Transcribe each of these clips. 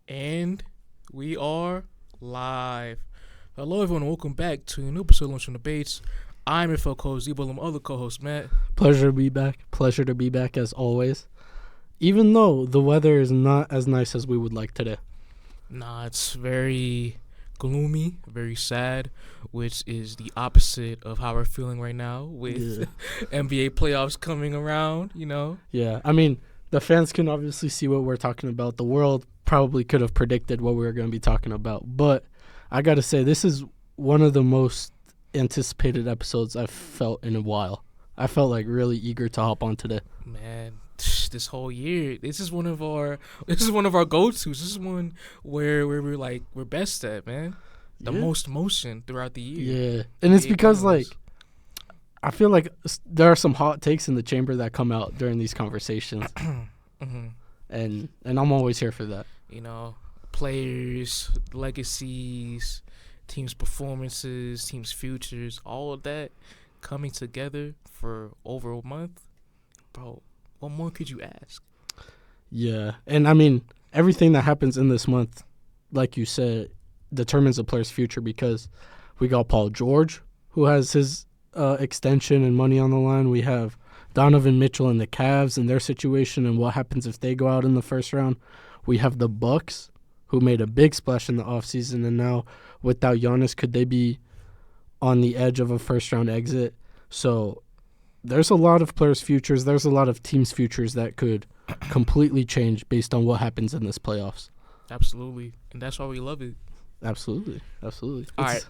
And we are live. Hello, everyone. Welcome back to a new episode of Lunch and Debates. I'm your fellow co-host Dibo and my other co-host Matt. Pleasure to be back. Pleasure to be back as always. Even though the weather is not as nice as we would like today. Nah, it's very gloomy, very sad, which is the opposite of how we're feeling right now with NBA playoffs coming around, you know? Yeah, I mean, the fans can obviously see what we're talking about. The world probably could have predicted what we were going to be talking about. But I got to say, this is one of the most anticipated episodes I've felt in a while. I felt like really eager to hop on today. Man, this whole year, this is one of our go-tos. This is one where we're best at, man. The most motion throughout the year. Yeah, and it's because I feel like there are some hot takes in the chamber that come out during these conversations, Mm-hmm. and I'm always here for that. You know, players, legacies, teams' performances, teams' futures, all of that coming together for over a month. Bro, what more could you ask? Yeah, and I mean, everything that happens in this month, like you said, determines a player's future because we got Paul George, who has his extension and money on the line. We have Donovan Mitchell and the Cavs and their situation and what happens if they go out in the first round. We have the Bucks, who made a big splash in the offseason, and now without Giannis, could they be on the edge of a first-round exit? So there's a lot of players' futures. There's a lot of teams' futures that could completely change based on what happens in this playoffs. Absolutely, and that's why we love it. Absolutely. All right.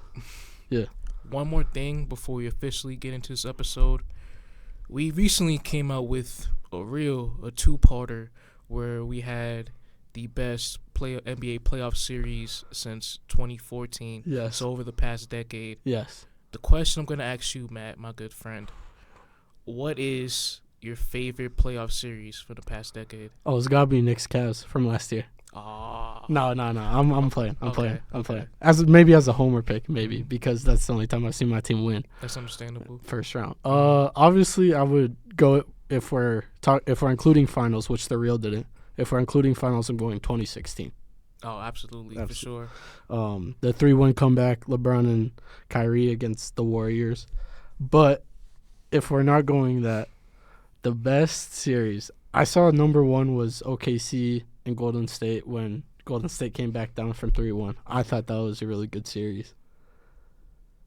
Yeah. One more thing before we officially get into this episode. We recently came out with a two-parter where we had the best NBA playoff series since 2014. Yes. So over the past decade. Yes. The question I'm going to ask you, Matt, my good friend, what is your favorite playoff series for the past decade? Oh, it's got to be Knicks Cavs from last year. No. I'm playing. I'm playing. As a homer pick, maybe, because that's the only time I've seen my team win. That's understandable. First round. Obviously, I would go if we're including finals, which the Real didn't. If we're including finals, I'm going 2016. Oh, absolutely. For sure. The 3-1 comeback, LeBron and Kyrie against the Warriors. But if we're not going that, the best series, I saw number one was OKC and Golden State when Golden State came back down from 3-1. I thought that was a really good series.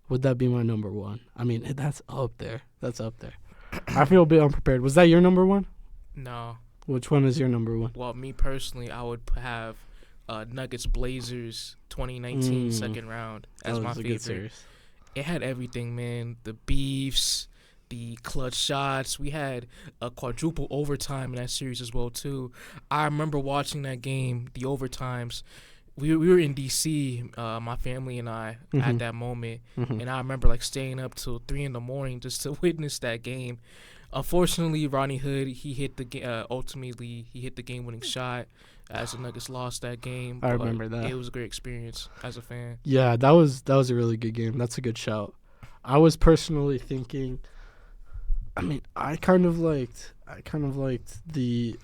Would that be my number one? I mean, that's up there. I feel a bit unprepared. Was that your number one? No. Which one is your number one? Well, me personally, I would have Nuggets Blazers 2019 second round as my favorite. Good series. It had everything, man. The beefs, the clutch shots. We had a quadruple overtime in that series as well, too. I remember watching that game, the overtimes. We were in D.C., my family and I, at that moment. And I remember, staying up till 3 in the morning just to witness that game. Unfortunately, Ronnie Hood, he hit the ultimately he hit the game-winning shot as the Nuggets lost that game. I remember that. It was a great experience as a fan. Yeah, that was a really good game. That's a good shout. I was personally thinking, I mean, I kind of liked the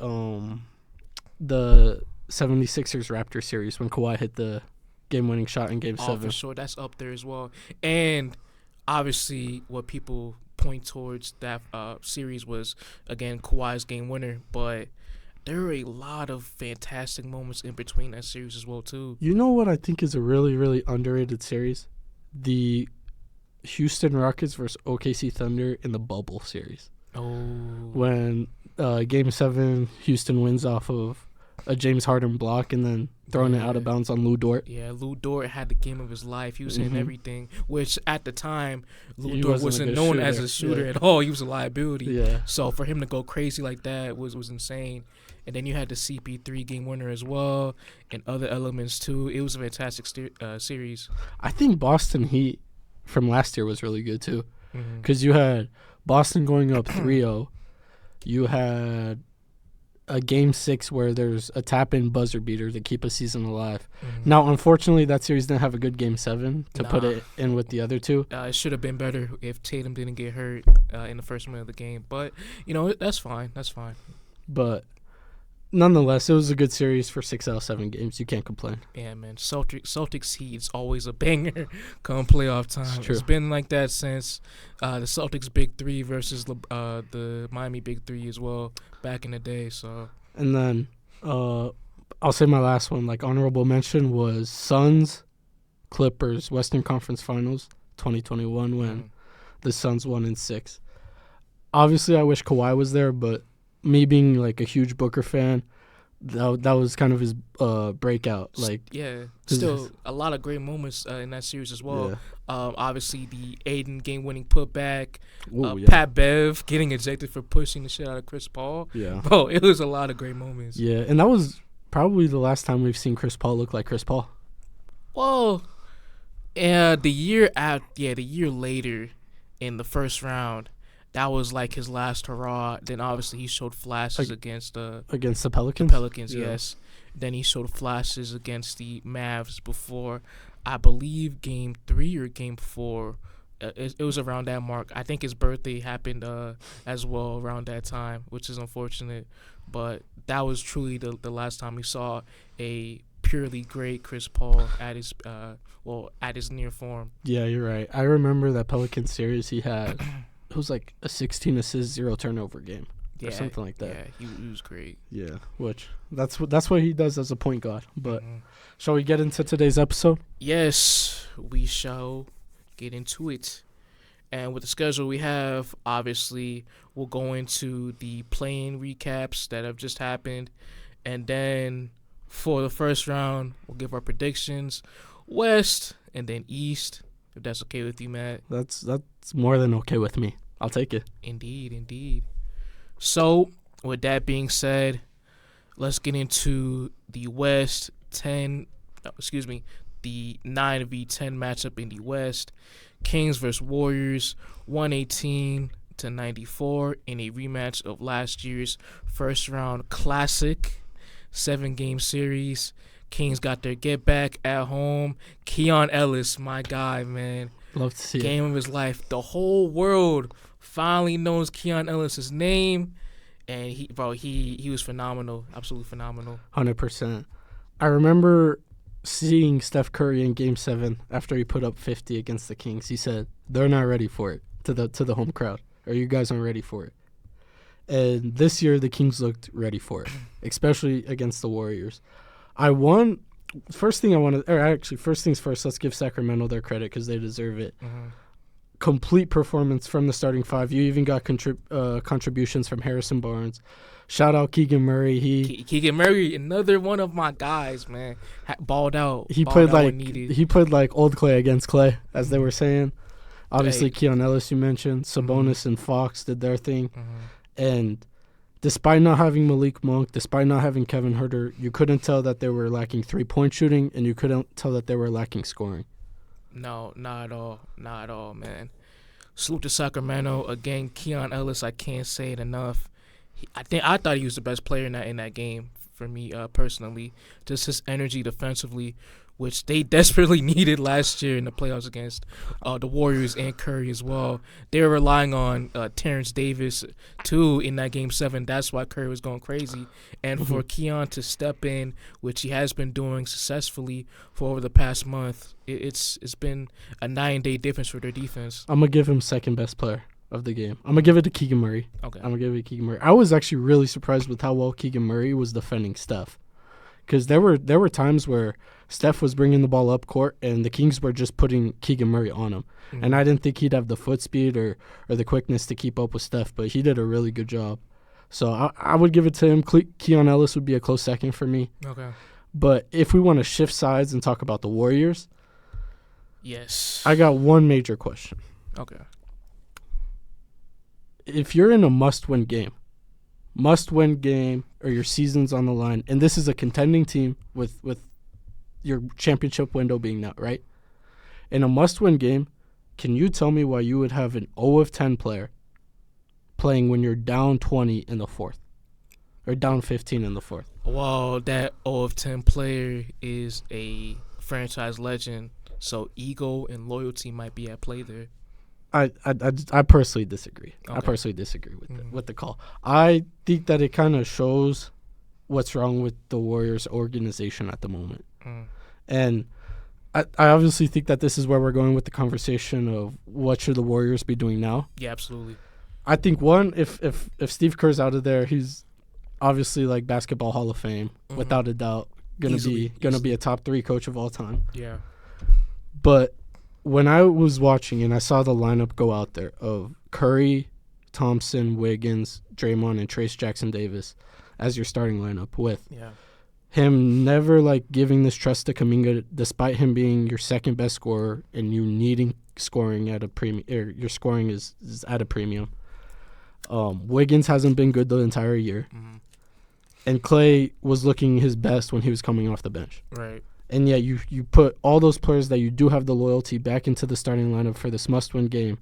76ers Raptors series when Kawhi hit the game-winning shot in Game 7. For sure, that's up there as well. And obviously, what people point towards that series was, again, Kawhi's game winner, but there were a lot of fantastic moments in between that series as well, too. You know what I think is a really, really underrated series? The Houston Rockets versus OKC Thunder in the bubble series. Oh. When Game 7, Houston wins off of a James Harden block and then throwing it out of bounds on Lou Dort. Yeah, Lou Dort had the game of his life. He was hitting everything, which at the time, Lou Dort wasn't known as a shooter at all. He was a liability. Yeah. So for him to go crazy like that was insane. And then you had the CP3 game winner as well and other elements too. It was a fantastic series. I think Boston Heat from last year was really good too, because you had Boston going up 3-0. You had a Game 6 where there's a tap-in buzzer beater to keep a season alive. Now, unfortunately, that series didn't have a good Game 7 to put it in with the other two. It should have been better if Tatum didn't get hurt in the first minute of the game. But, that's fine. But nonetheless, it was a good series for 6 out of 7 games. You can't complain. Yeah, man. Celtics Heat is always a banger come playoff time. It's been like that since the Celtics Big Three versus the Miami Big Three as well back in the day. So. And then I'll say my last one, like honorable mention, was Suns, Clippers, Western Conference Finals 2021 when the Suns won in 6. Obviously, I wish Kawhi was there, but me being like a huge Booker fan, that was kind of his breakout. Like, yeah, still a lot of great moments in that series as well. Yeah. Obviously, the Aiden game-winning putback, yeah. Pat Bev getting ejected for pushing the shit out of Chris Paul. Yeah, bro, it was a lot of great moments. Yeah, and that was probably the last time we've seen Chris Paul look like Chris Paul. Well, the year later in the first round. That was like his last hurrah. Then obviously he showed flashes against the Pelicans. Pelicans, yeah. Yes. Then he showed flashes against the Mavs before, I believe, Game 3 or Game 4. It was around that mark. I think his birthday happened as well around that time, which is unfortunate. But that was truly the last time we saw a purely great Chris Paul at his near form. Yeah, you're right. I remember that Pelicans series he had. It was like a 16 assist, 0 turnover game, or something like that. Yeah, he was great. Yeah, which that's what he does as a point guard. But shall we get into today's episode? Yes, we shall get into it. And with the schedule we have, obviously, we'll go into the play-in recaps that have just happened, and then for the first round, we'll give our predictions, West and then East. If that's okay with you, Matt. That's more than okay with me. I'll take it. Indeed. So, with that being said, let's get into the West the 9v10 matchup in the West. Kings versus Warriors, 118-94 in a rematch of last year's first round classic 7-game series. Kings got their get back at home. Keon Ellis, my guy, man. Love to see it. Game of his life. The whole world finally knows Keon Ellis' name, and he was phenomenal, absolutely phenomenal. 100%. I remember seeing Steph Curry in Game 7 after he put up 50 against the Kings. He said, "They're not ready for it," to the home crowd, or "You guys aren't ready for it." And this year, the Kings looked ready for it, especially against the Warriors. First things first, let's give Sacramento their credit because they deserve it. Complete performance from the starting 5. You even got contributions from Harrison Barnes. Shout out Keegan Murray. Keegan Murray, another one of my guys, man. Balled out. He played like old Clay against Clay, as they were saying. Obviously, Keon Ellis, you mentioned. Sabonis and Fox did their thing. And despite not having Malik Monk, despite not having Kevin Huerter, you couldn't tell that they were lacking three-point shooting, and you couldn't tell that they were lacking scoring. No, not at all. Not at all, man. Salute to Sacramento. Again, Keon Ellis, I can't say it enough. I thought he was the best player in that game for me personally. Just his energy defensively, which they desperately needed last year in the playoffs against the Warriors and Curry as well. They were relying on Terrence Davis, too, in that Game 7. That's why Curry was going crazy. And for Keon to step in, which he has been doing successfully for over the past month, it's been a 9-day difference for their defense. I'm going to give him second best player of the game. I'm going to give it to Keegan Murray. Okay. I'm going to give it to Keegan Murray. I was actually really surprised with how well Keegan Murray was defending Steph. Because there were times where Steph was bringing the ball up court and the Kings were just putting Keegan Murray on him. And I didn't think he'd have the foot speed or the quickness to keep up with Steph, but he did a really good job. So I would give it to him. Keon Ellis would be a close second for me. Okay. But if we want to shift sides and talk about the Warriors, yes, I got one major question. Okay. If you're in a must-win game, or your season's on the line, and this is a contending team with your championship window being now, right? In a must-win game, can you tell me why you would have an 0-10 player playing when you're down 20 in the fourth or down 15 in the fourth? Well, that 0-10 player is a franchise legend, so ego and loyalty might be at play there. I personally disagree. Okay. I personally disagree with with the call. I think that it kind of shows what's wrong with the Warriors organization at the moment. And I obviously think that this is where we're going with the conversation of what should the Warriors be doing now. Yeah, absolutely. I think, one, if Steve Kerr's out of there, he's obviously like basketball Hall of Fame, without a doubt. Gonna be a top 3 coach of all time. Yeah. But when I was watching and I saw the lineup go out there of Curry, Thompson, Wiggins, Draymond, and Trace Jackson Davis as your starting lineup, with him never like giving this trust to Kuminga, despite him being your second best scorer and you needing scoring at a premium, or your scoring is at a premium. Wiggins hasn't been good the entire year, and Klay was looking his best when he was coming off the bench. Right. And yet you put all those players that you do have the loyalty back into the starting lineup for this must-win game,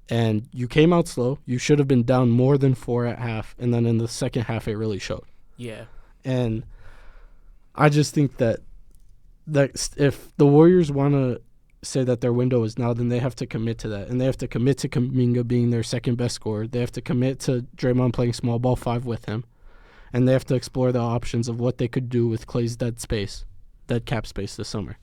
and you came out slow. You should have been down more than 4 at half, and then in the second half it really showed. Yeah. And I just think that if the Warriors want to say that their window is now, then they have to commit to that, and they have to commit to Kuminga being their second best scorer. They have to commit to Draymond playing small ball 5 with him, and they have to explore the options of what they could do with Klay's dead cap space this summer.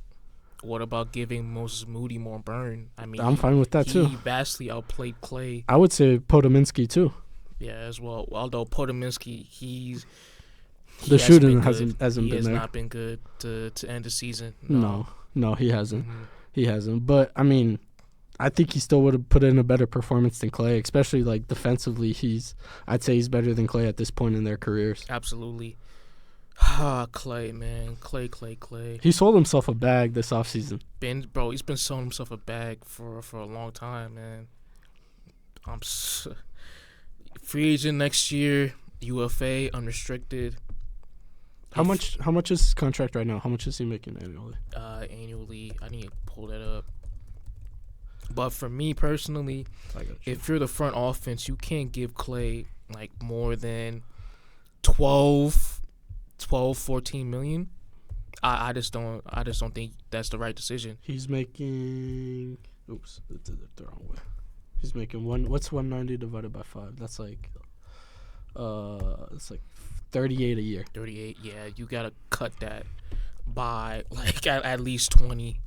What about giving Moses Moody more burn? I mean, I'm fine with that too. He vastly outplayed Klay. I would say Podominski too. Yeah, as well. Although Podominski, the shooting hasn't been there. He has not been good to end the season. No, he hasn't. He hasn't. But I mean, I think he still would have put in a better performance than Klay, especially like defensively. I'd say he's better than Klay at this point in their careers. Absolutely. Klay, man. Klay. He sold himself a bag this offseason. He's been selling himself a bag for a long time, man. Free agent next year, UFA, unrestricted. How much is his contract right now? How much is he making annually? Annually, I need to pull that up. But for me personally, if you're the front offense, you can't give Klay like more than 12, 14 million. I just don't think that's the right decision. He's making that's the wrong way. He's making what's 190 divided by 5? That's like it's like 38 a year. 38, yeah. You gotta cut that by like at least 20.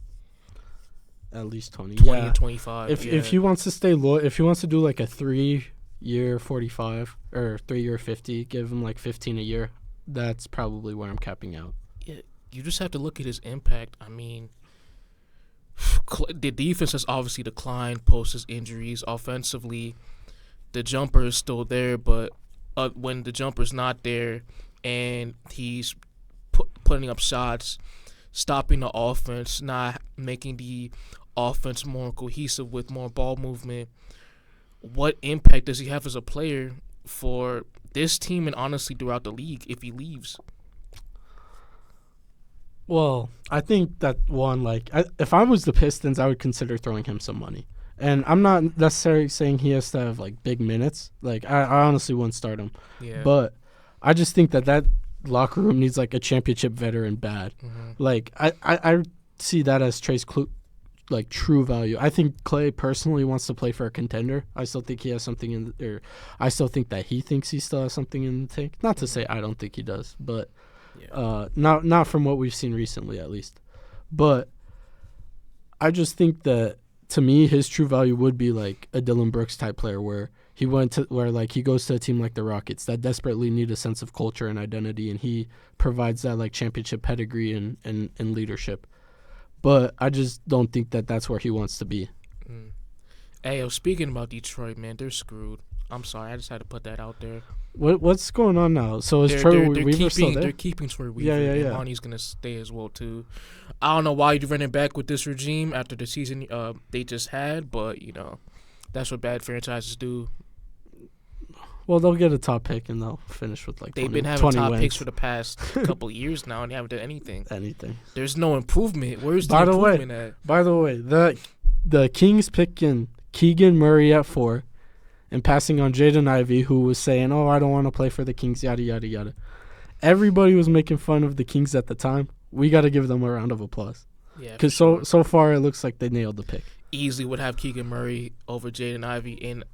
At least 20. 20 to 25. If he wants to stay low, if he wants to do like a 3-year 45 or 3-year 50, give him like 15 a year. That's probably where I'm capping out. Yeah, you just have to look at his impact. I mean, the defense has obviously declined post his injuries. Offensively, the jumper is still there, but when the jumper's not there and he's putting up shots, stopping the offense, not making the offense more cohesive with more ball movement, what impact does he have as a player for this team and honestly throughout the league if he leaves? Well, I think that if I was the Pistons, I would consider throwing him some money. And I'm not necessarily saying he has to have like big minutes. Like I honestly wouldn't start him. Yeah. But I just think that locker room needs like a championship veteran bad. Like I see that as Trae's true value. I think Klay personally wants to play for a contender. I still think he has something I still think that he thinks he still has something in the tank. Not to say I don't think he does, but not from what we've seen recently at least. But I just think that to me his true value would be like a Dillon Brooks type player where he goes to a team like the Rockets that desperately need a sense of culture and identity, and he provides that like championship pedigree and leadership. But I just don't think that that's where he wants to be. Hey, speaking about Detroit, man, they're screwed. I'm sorry, I just had to put that out there. What's going on now? So is Troy Weaver still there? They're keeping Troy Weaver. Yeah. And Lonnie's going to stay as well, too. I don't know why you're running back with this regime after the season they just had, but, that's what bad franchises do. Well, they'll get a top pick and they'll finish with like 20 They've been having top wins. picks for the past couple of years now, and they haven't done anything. There's no improvement. Where's the improvement at? By the way, the Kings picking Keegan Murray at 4 and passing on Jaden Ivey, who was saying, I don't want to play for the Kings, yada, yada, yada. Everybody was making fun of the Kings at the time. We got to give them a round of applause. Yeah, because so far it looks like they nailed the pick. Easily would have Keegan Murray over Jaden Ivey, and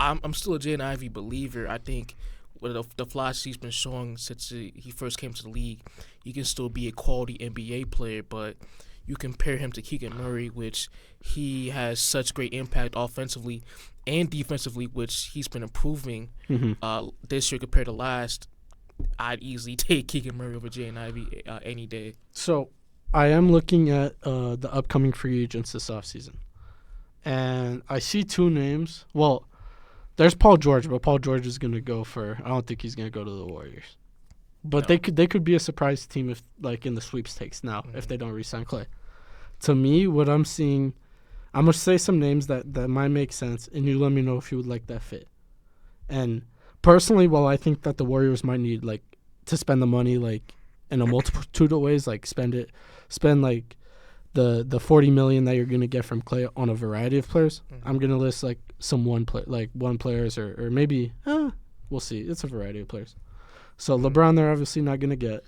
I'm still a Jaden Ivey believer. I think with the flashes he's been showing since he first came to the league, he can still be a quality NBA player. But you compare him to Keegan Murray, which he has such great impact offensively and defensively, which he's been improving this year compared to last. I'd easily take Keegan Murray over Jaden Ivey any day. So I am looking at the upcoming free agents this offseason. And I see two names. Well, there's Paul George, but Paul George is going to go I don't think he's going to go to the Warriors. But no. they could be a surprise team if like in the sweepstakes now if they don't re-sign Clay. To me, what I'm seeing, I'm going to say some names that might make sense, and you let me know if you would like that fit. And personally, while I think that the Warriors might need like to spend the money like in a multitude of ways, like spend like the $40 million that you're gonna get from Clay on a variety of players. I'm gonna list like some one players or maybe we'll see. It's a variety of players. So LeBron, they're obviously not gonna get.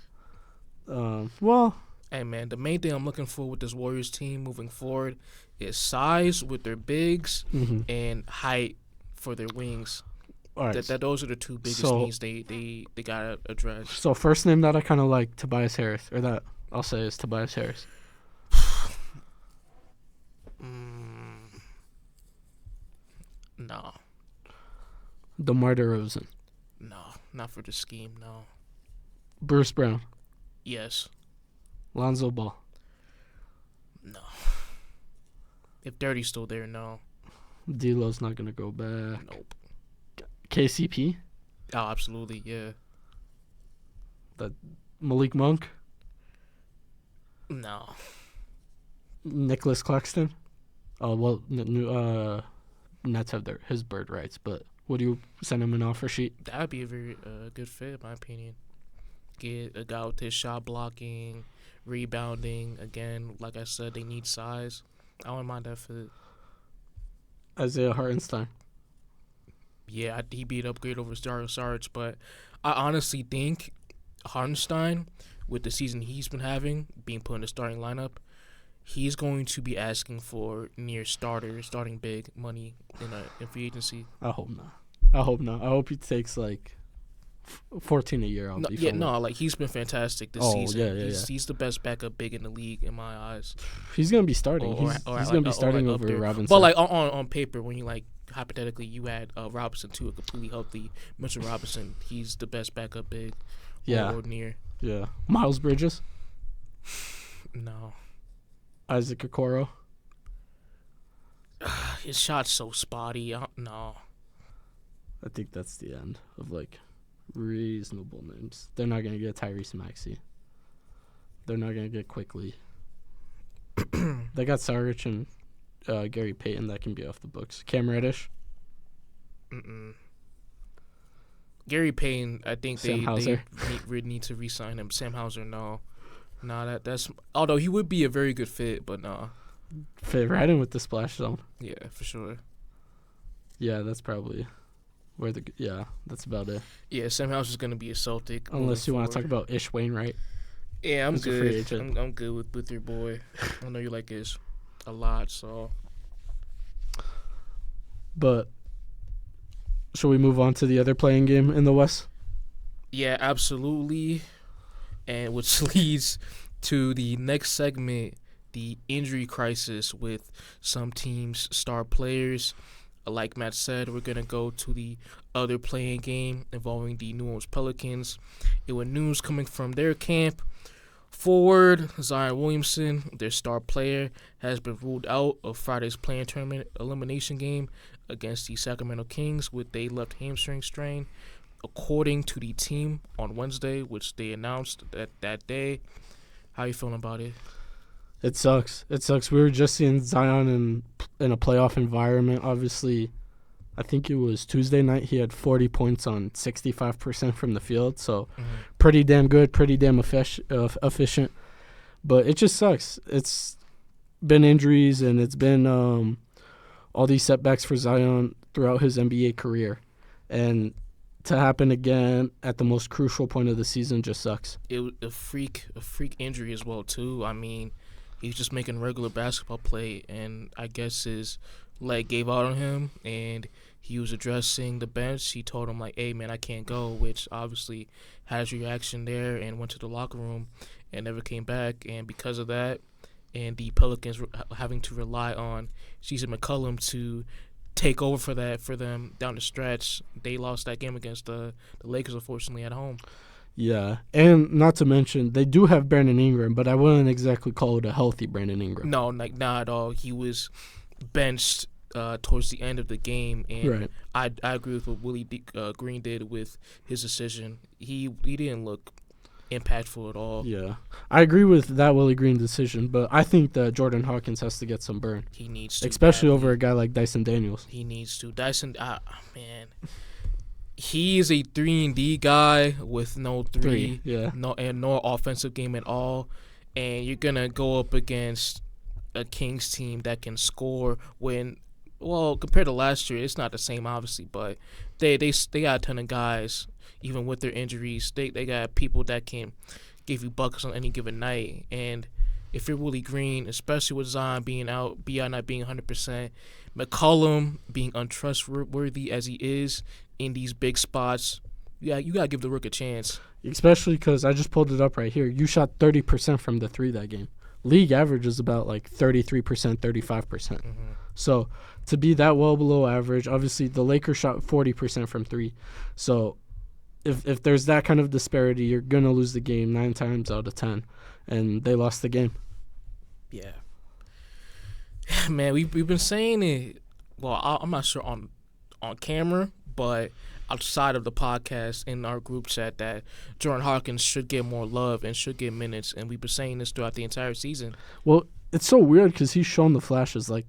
Hey man, the main thing I'm looking for with this Warriors team moving forward is size with their bigs and height for their wings. All right. Those are the two biggest needs they gotta address. So first name that I kind of like, Tobias Harris, or that I'll say is Tobias Harris. No. DeMar DeRozan. No, not for the scheme. No. Bruce Brown. Yes. Lonzo Ball. No. If Dirty's still there, no. D'Lo's not gonna go back. Nope. KCP? Oh, absolutely, yeah. That Malik Monk? No. Nicholas Claxton? Oh, well, Nets have his bird rights, but would you send him an offer sheet? That would be a very good fit, in my opinion. Get a guy with his shot blocking, rebounding. Again, like I said, they need size. I wouldn't mind that fit. Isaiah Hartenstein. Yeah, he'd be an upgrade over Sarge, but I honestly think Hartenstein, with the season he's been having, being put in the starting lineup, he's going to be asking for near starting big money in free agency. I hope not. I hope he takes like 14 a year. Like he's been fantastic this season. He's the best backup big in the league in my eyes. He's gonna be starting. He's gonna be starting over Robinson. But like on paper, when you like hypothetically you add Robinson to a completely healthy Mitchell Robinson, he's the best backup big. Or near. Yeah. Miles Bridges. No. Isaac Okoro. His shot's so spotty. No. I think that's the end of like reasonable names. They're not gonna get Tyrese Maxey. They're not gonna get Quickly. They got Saric and Gary Payton that can be off the books. Cam Reddish. Gary Payton, I think they need to re-sign him. Sam Hauser, no. That's although he would be a very good fit, but no. Fit right in with the splash zone. Yeah, for sure. Yeah, that's probably where that's about it. Yeah, Sam Hauser's gonna be a Celtic. Unless you want to talk about Ish Wainwright. Yeah, I'm good. I'm good with your boy. I know you like Ish a lot, so. But shall we move on to the other playing game in the West? Yeah, absolutely. And which leads to the next segment, the injury crisis with some teams' star players. Like Matt said, we're going to go to the other playing game involving the New Orleans Pelicans. It was news coming from their camp. Forward Zion Williamson, their star player, has been ruled out of Friday's play-in tournament elimination game against the Sacramento Kings with a left hamstring strain, according to the team on Wednesday, which they announced that day. How you feeling about it? It sucks. We were just seeing Zion in a playoff environment. Obviously, I think it was Tuesday night. He had 40 points on 65% from the field. So pretty damn good, pretty damn efficient. But it just sucks. It's been injuries and it's been all these setbacks for Zion throughout his NBA career. And to happen again at the most crucial point of the season just sucks. It was a freak injury as well, too. I mean, he's just making regular basketball play, and I guess his leg gave out on him, and he was addressing the bench. He told him, like, hey, man, I can't go, which obviously has reaction there, and went to the locker room and never came back. And because of that, and the Pelicans having to rely on CJ McCollum to take over for them down the stretch, they lost that game against the Lakers, unfortunately, at home. Yeah, and not to mention, they do have Brandon Ingram, but I wouldn't exactly call it a healthy Brandon Ingram. No, like, not at all. He was benched towards the end of the game, and I agree with what Willie Green did with his decision. He didn't look impactful at all. Yeah, I agree with that Willie Green decision, but I think that Jordan Hawkins has to get some burn. He needs to, especially over a guy like Dyson Daniels. He needs to. Dyson, man, he is a 3-and-D guy with no three, no offensive game at all, and you're gonna go up against a Kings team that can score when. Well, compared to last year, it's not the same, obviously, but they got a ton of guys, even with their injuries. They got people that can give you buckets on any given night. And if you're Willie Green, especially with Zion being out, B.I. not being 100%, McCollum being untrustworthy as he is in these big spots, you got to give the Rook a chance. Especially because I just pulled it up right here. You shot 30% from the three that game. League average is about like 33%, 35%. So to be that well below average, obviously the Lakers shot 40% from three. So if there's that kind of disparity, you're going to lose the game 9 times out of 10. And they lost the game. Yeah. Man, we've been saying it. Well, I'm not sure on camera, but outside of the podcast in our group chat that Jordan Hawkins should get more love and should get minutes. And we've been saying this throughout the entire season. Well, it's so weird because he's shown the flashes. Like,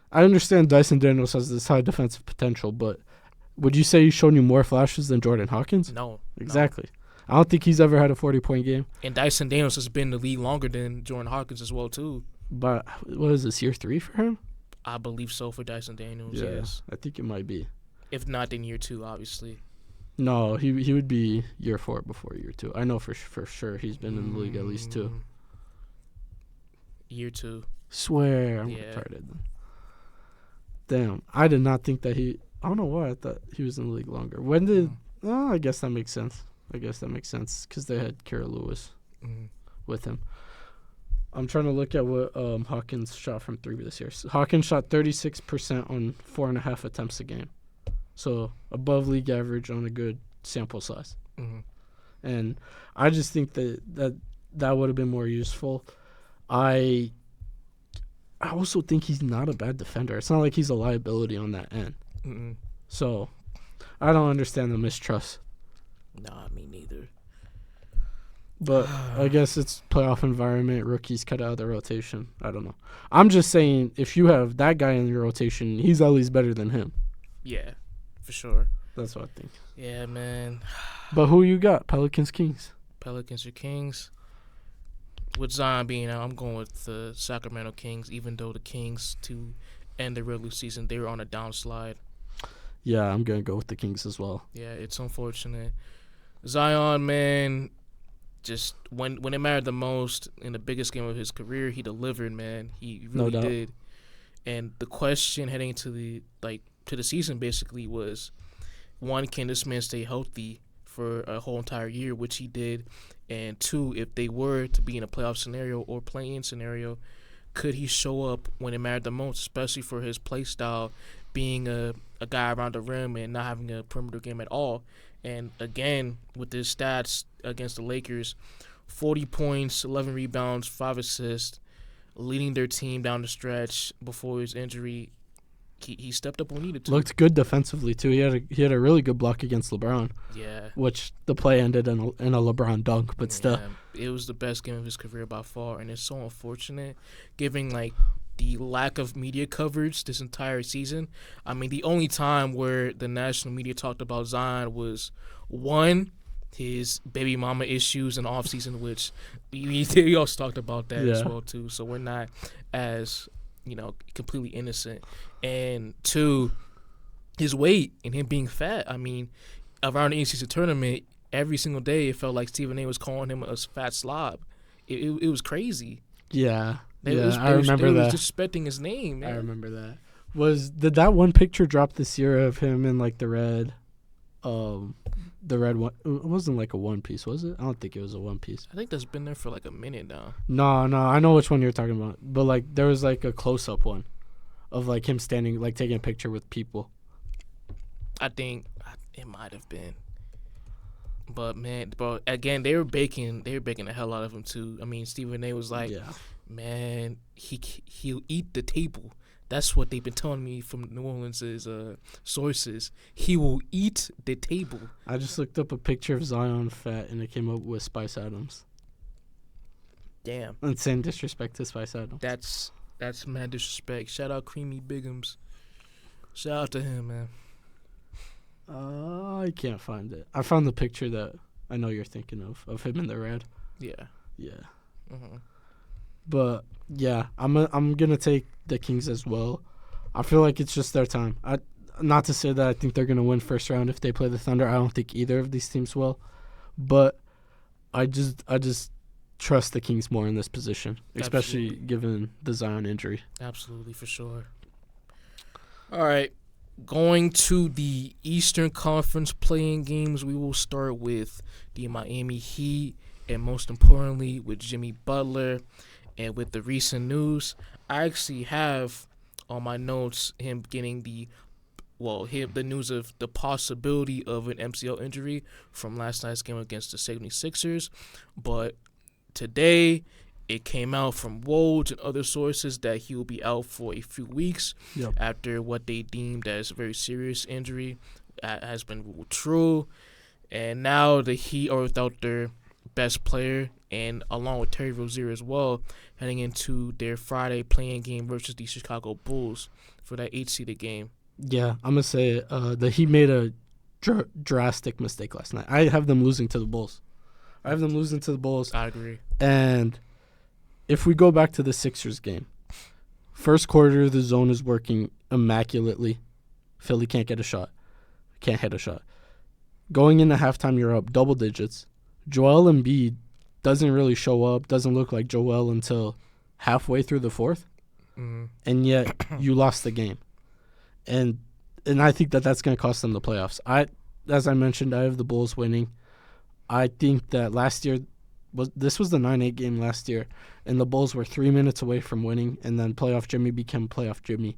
I understand Dyson Daniels has this high defensive potential, but would you say he's shown you more flashes than Jordan Hawkins? No. Exactly. No. I don't think he's ever had a 40-point game. And Dyson Daniels has been in the league longer than Jordan Hawkins as well, too. But what is this, year 3 for him? I believe so for Dyson Daniels, yes. I think it might be. If not, then year 2, obviously. No, he would be year 4 before year 2. I know for sure he's been in the league at least 2. Year 2. Swear, I'm retarded. Damn, I did not think that he. I don't know why I thought he was in the league longer. When did? Oh, I guess that makes sense. Because they had Kira Lewis with him. I'm trying to look at what Hawkins shot from 3 this year. So Hawkins shot 36% on 4.5 attempts a game, so above league average on a good sample size. And I just think that would have been more useful. I also think he's not a bad defender. It's not like he's a liability on that end. So I don't understand the mistrust. Nah, me neither. But I guess it's playoff environment. Rookies cut out of the rotation. I don't know. I'm just saying, if you have that guy in your rotation, he's at least better than him. Yeah, for sure. That's what I think. Yeah, man. But who you got? Pelicans, Kings? Pelicans or Kings? With Zion being out, I'm going with the Sacramento Kings, even though the Kings, to end the regular season, they were on a downslide. Yeah, I'm going to go with the Kings as well. Yeah, it's unfortunate. Zion, man, just when it mattered the most in the biggest game of his career, he delivered, man. He really did. And the question heading to the season basically was, one, can this man stay healthy for a whole entire year, which he did, and 2, if they were to be in a playoff scenario or play-in scenario, could he show up when it mattered the most, especially for his play style, being a guy around the rim and not having a perimeter game at all. And again, with his stats against the Lakers, 40 points, 11 rebounds, 5 assists, leading their team down the stretch before his injury. He stepped up when needed to. Looked good defensively too. He had a really good block against LeBron. Yeah. Which the play ended in a LeBron dunk, but still. It was the best game of his career by far, and it's so unfortunate, given the lack of media coverage this entire season. I mean, the only time where the national media talked about Zion was, one, his baby mama issues in the offseason, which we also talked about that as well too. So we're not as completely innocent. And 2, his weight and him being fat. I mean, around the in-season tournament, every single day it felt like Stephen A. was calling him a fat slob. It was crazy. Yeah. I remember that. They was disrespecting his name, man. I remember that. Did that one picture drop this year of him in like the red one? It wasn't like a one piece, was it? I don't think it was a one piece. I think that's been there for like a minute now. No, I know which one you're talking about. But like there was like a close up one of like him standing, like taking a picture with people. I think it might have been. But man, bro, again, they were baking the hell out of him too. I mean, Stephen A was like, man, he'll eat the table. That's what they've been telling me from New Orleans' sources. He will eat the table. I just looked up a picture of Zion fat, and it came up with Spice Adams. Damn. Insane disrespect to Spice Adams. That's mad disrespect. Shout out Creamy Bigums. Shout out to him, man. I can't find it. I found the picture that I know you're thinking of him in the red. Yeah. Mm-hmm. But yeah, I'm gonna take the Kings as well. I feel like it's just their time. Not to say that I think they're gonna win first round if they play the Thunder. I don't think either of these teams will, but I just trust the Kings more in this position, especially given the Zion injury. Absolutely, for sure. All right, going to the Eastern Conference play-in games, we will start with the Miami Heat, and most importantly with Jimmy Butler. And with the recent news, I actually have on my notes him getting the news of the possibility of an MCL injury from last night's game against the 76ers. But today, it came out from Woj and other sources that he will be out for a few weeks after what they deemed as a very serious injury has been ruled true. And now the Heat are without their best player, and along with Terry Rozier as well, heading into their Friday play-in game versus the Chicago Bulls for that 8-seeded game. Yeah, I'm going to say the Heat made a drastic mistake last night. I have them losing to the Bulls. I agree. And if we go back to the Sixers game, first quarter, the zone is working immaculately. Philly can't hit a shot. Going into halftime, you're up double digits. Joel Embiid doesn't really show up, doesn't look like Joel until halfway through the fourth, and yet you lost the game. And I think that's going to cost them the playoffs. As I mentioned, I have the Bulls winning. I think that last year, this was the 9-8 game last year, and the Bulls were 3 minutes away from winning, and then playoff Jimmy became playoff Jimmy.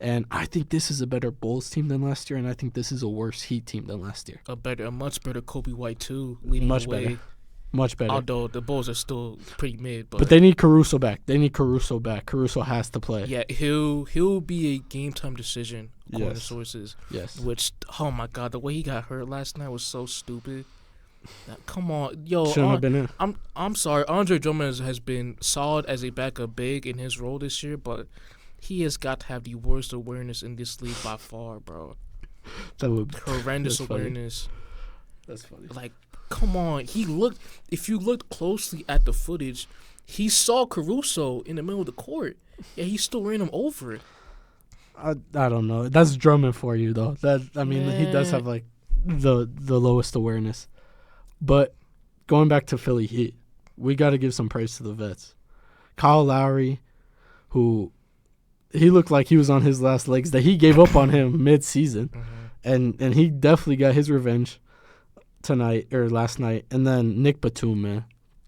And I think this is a better Bulls team than last year, and I think this is a worse Heat team than last year. A much better Kobe White, too, leading the way. Much better. Although the Bulls are still pretty mid. But they need Caruso back. Caruso has to play. Yeah, he'll be a game-time decision, according to sources. Yes. Which, oh, my God, the way he got hurt last night was so stupid. Come on. Yo, shouldn't have been in. I'm sorry. Andre Drummond has been solid as a backup big in his role this year, but he has got to have the worst awareness in this league by far, bro. Horrendous awareness. That's funny. Like, come on. If you looked closely at the footage, he saw Caruso in the middle of the court. Yeah, he still ran him over. I don't know. That's Drummond for you, though. He does have like the lowest awareness. But going back to Philly Heat, we got to give some praise to the vets. Kyle Lowry, who he looked like he was on his last legs, that he gave up on him mid-season. And he definitely got his revenge last night. And then Nick Batum, man.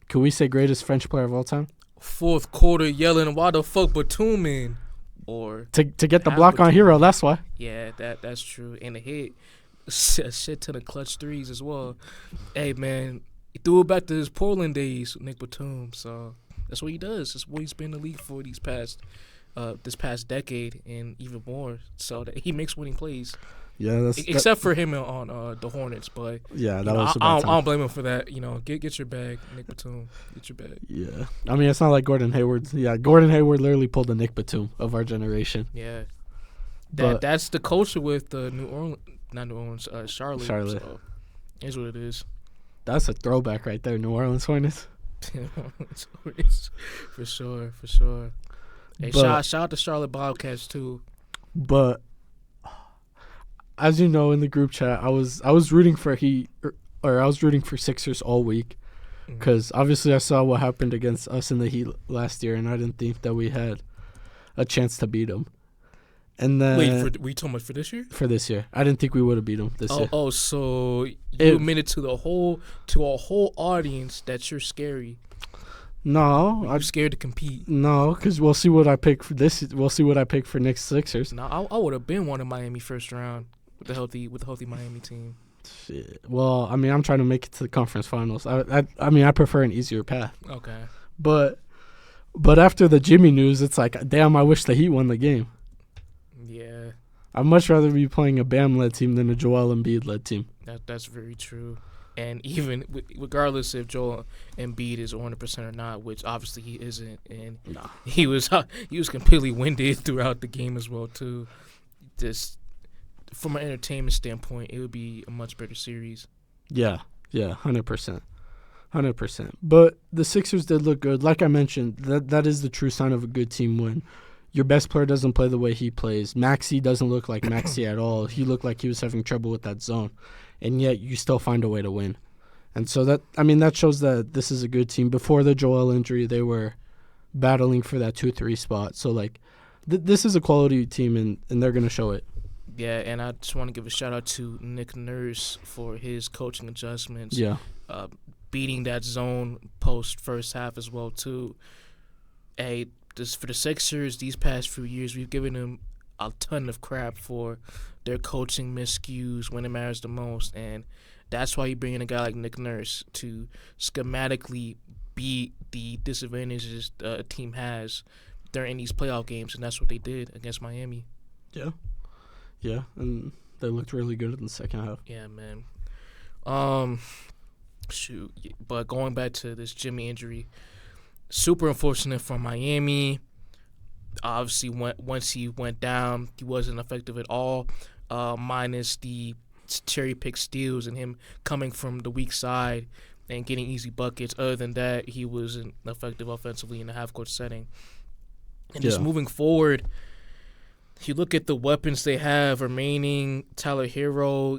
Can we say greatest French player of all time? Fourth quarter yelling, why the fuck Batum in? Or to get the block on Hero, that's why. Yeah, that's true. And the hit, a shit ton of clutch threes as well. Hey, man, he threw it back to his Portland days, Nick Batum. So that's what he does. That's what he's been in the league for this past decade and even more. So that he makes winning plays. Yeah, except for him on the Hornets, but yeah, I don't blame him for that. You know, get your bag, Nick Batum. Get your bag. Yeah, I mean it's not like Gordon Hayward. Yeah, Gordon Hayward literally pulled the Nick Batum of our generation. Yeah, that's the culture with Charlotte. So is what it is. That's a throwback right there, New Orleans Hornets. For sure. Hey, shout out to Charlotte Bobcats too. But as you know, in the group chat, I was rooting for Heat or I was rooting for Sixers all week because obviously I saw what happened against us in the Heat last year, and I didn't think that we had a chance to beat them. And then were you talking about for this year? For this year, I didn't think we would have beat them this year. Oh, so you admitted to a whole audience that you're scary. No, I'm scared to compete. No, because we'll see what I pick for this. We'll see what I pick for Knicks Sixers. No, I would have been one of Miami first round with the healthy Miami team. Shit. Well, I mean, I'm trying to make it to the conference finals. I mean, I prefer an easier path. Okay. But after the Jimmy news, it's like, damn, I wish the Heat won the game. Yeah. I'd much rather be playing a Bam-led team than a Joel Embiid-led team. That's very true. And even regardless if Joel Embiid is 100% or not, which obviously he isn't, and he was completely winded throughout the game as well too. Just from an entertainment standpoint, it would be a much better series. Yeah, 100%. But the Sixers did look good. Like I mentioned, that is the true sign of a good team when your best player doesn't play the way he plays. Maxey doesn't look like Maxey at all. He looked like he was having trouble with that zone. And yet you still find a way to win. And so that shows that this is a good team. Before the Joel injury, they were battling for that 2-3 spot. So, like, this is a quality team, and they're going to show it. Yeah, and I just want to give a shout-out to Nick Nurse for his coaching adjustments. Yeah. Beating that zone post first half as well, too. For the Sixers, these past few years, we've given them a ton of crap for their coaching miscues when it matters the most, and that's why you bring in a guy like Nick Nurse to schematically beat the disadvantages a team has during these playoff games, and that's what they did against Miami. Yeah, and they looked really good in the second half. Yeah, man. But going back to this Jimmy injury, super unfortunate for Miami. Obviously, once he went down, he wasn't effective at all, minus the cherry-pick steals and him coming from the weak side and getting easy buckets. Other than that, he wasn't effective offensively in the half-court setting. And just moving forward, if you look at the weapons they have remaining, Tyler Hero,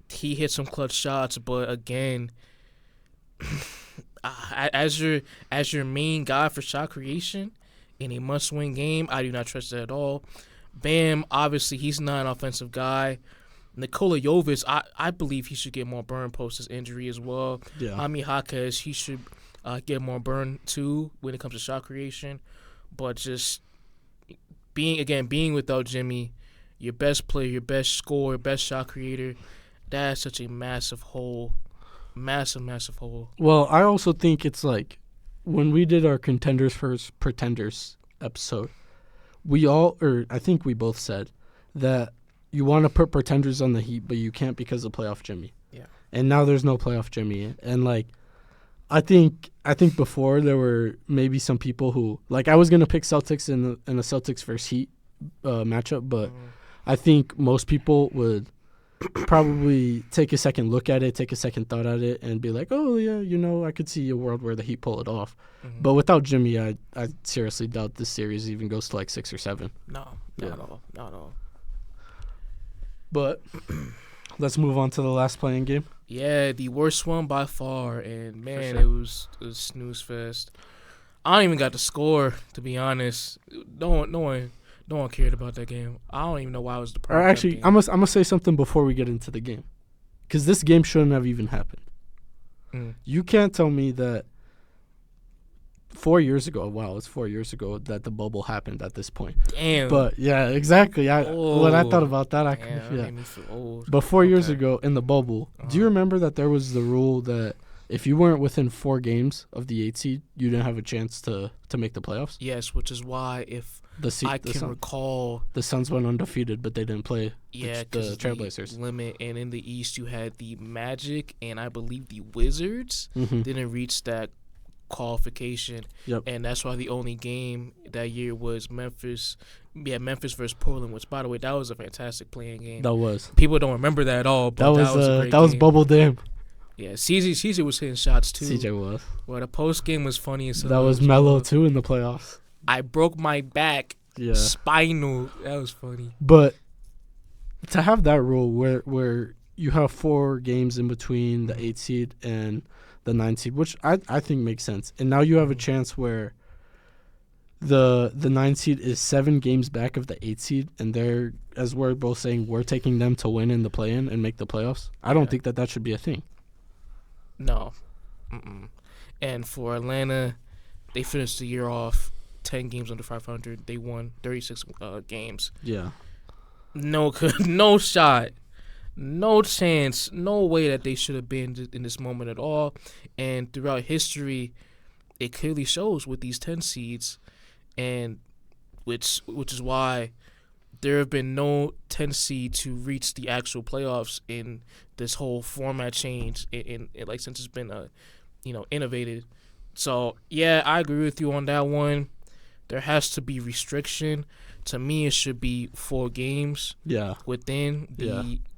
he hit some clutch shots, but again, as your main guy for shot creation in a must-win game, I do not trust that at all. Bam, obviously, he's not an offensive guy. Nikola Jovic, I believe he should get more burn post his injury as well. Yeah. Ami Jaquez, he should get more burn too when it comes to shot creation. But just being without Jimmy, your best player, your best scorer, best shot creator, that's such a massive hole. Massive hole. Well, I also think it's like when we did our Contenders vs. Pretenders episode, I think we both said that you want to put pretenders on the Heat, but you can't because of playoff Jimmy. Yeah. And now there's no playoff Jimmy. And, like, I think before there were maybe some people who, like, I was going to pick Celtics in a Celtics versus Heat matchup, but I think most people would probably take a second look at it, take a second thought at it, and be like, oh, yeah, I could see a world where the Heat pull it off. Mm-hmm. But without Jimmy, I seriously doubt this series even goes to, like, 6 or 7. No, not at all. But let's move on to the last playing game. Yeah, the worst one by far, and, man, it was snooze fest. I don't even got the score, to be honest. No one cared about that game. I don't even know why it was the problem. Actually, I'm gonna say something before we get into the game, because this game shouldn't have even happened. You can't tell me that 4 years ago. Wow, it's 4 years ago that the bubble happened at this point. Damn. But yeah, exactly. When I thought about that, that made me feel old. But 4 years ago in the bubble, do you remember that there was the rule that if you weren't within 4 games of the 8 seed, you didn't have a chance to make the playoffs? Yes, which is why I can recall the Suns went undefeated, but they didn't play the Trailblazers. Limit, and in the East you had the Magic and I believe the Wizards didn't reach that qualification. Yep. And that's why the only game that year was Memphis versus Portland, which, by the way, that was a fantastic playing game. That was. People don't remember that at all, but that was a great game. Bubble Dam. Yeah, CJ was hitting shots too. CJ was. Well, the post game was funny as hell. That was Melo too in the playoffs. I broke my back. Yeah. Spinal. That was funny. But to have that rule where you have 4 games in between the 8 seed and the 9 seed, which I think makes sense. And now you have a chance where the 9 seed is 7 games back of the 8 seed, and they're, as we're both saying, we're taking them to win in the play-in and make the playoffs. I don't think that should be a thing. No. Mm-mm. And for Atlanta, they finished the year off 10 games under 500. They won 36 games. Yeah. No shot. No chance. No way that they should have been in this moment at all. And throughout history, it clearly shows with these 10 seeds, and which is why there have been no 10 seed to reach the actual playoffs in this whole format change in like since it's been innovated. So yeah, I agree with you on that one. There has to be restriction. To me, it should be 4 games. Yeah. Within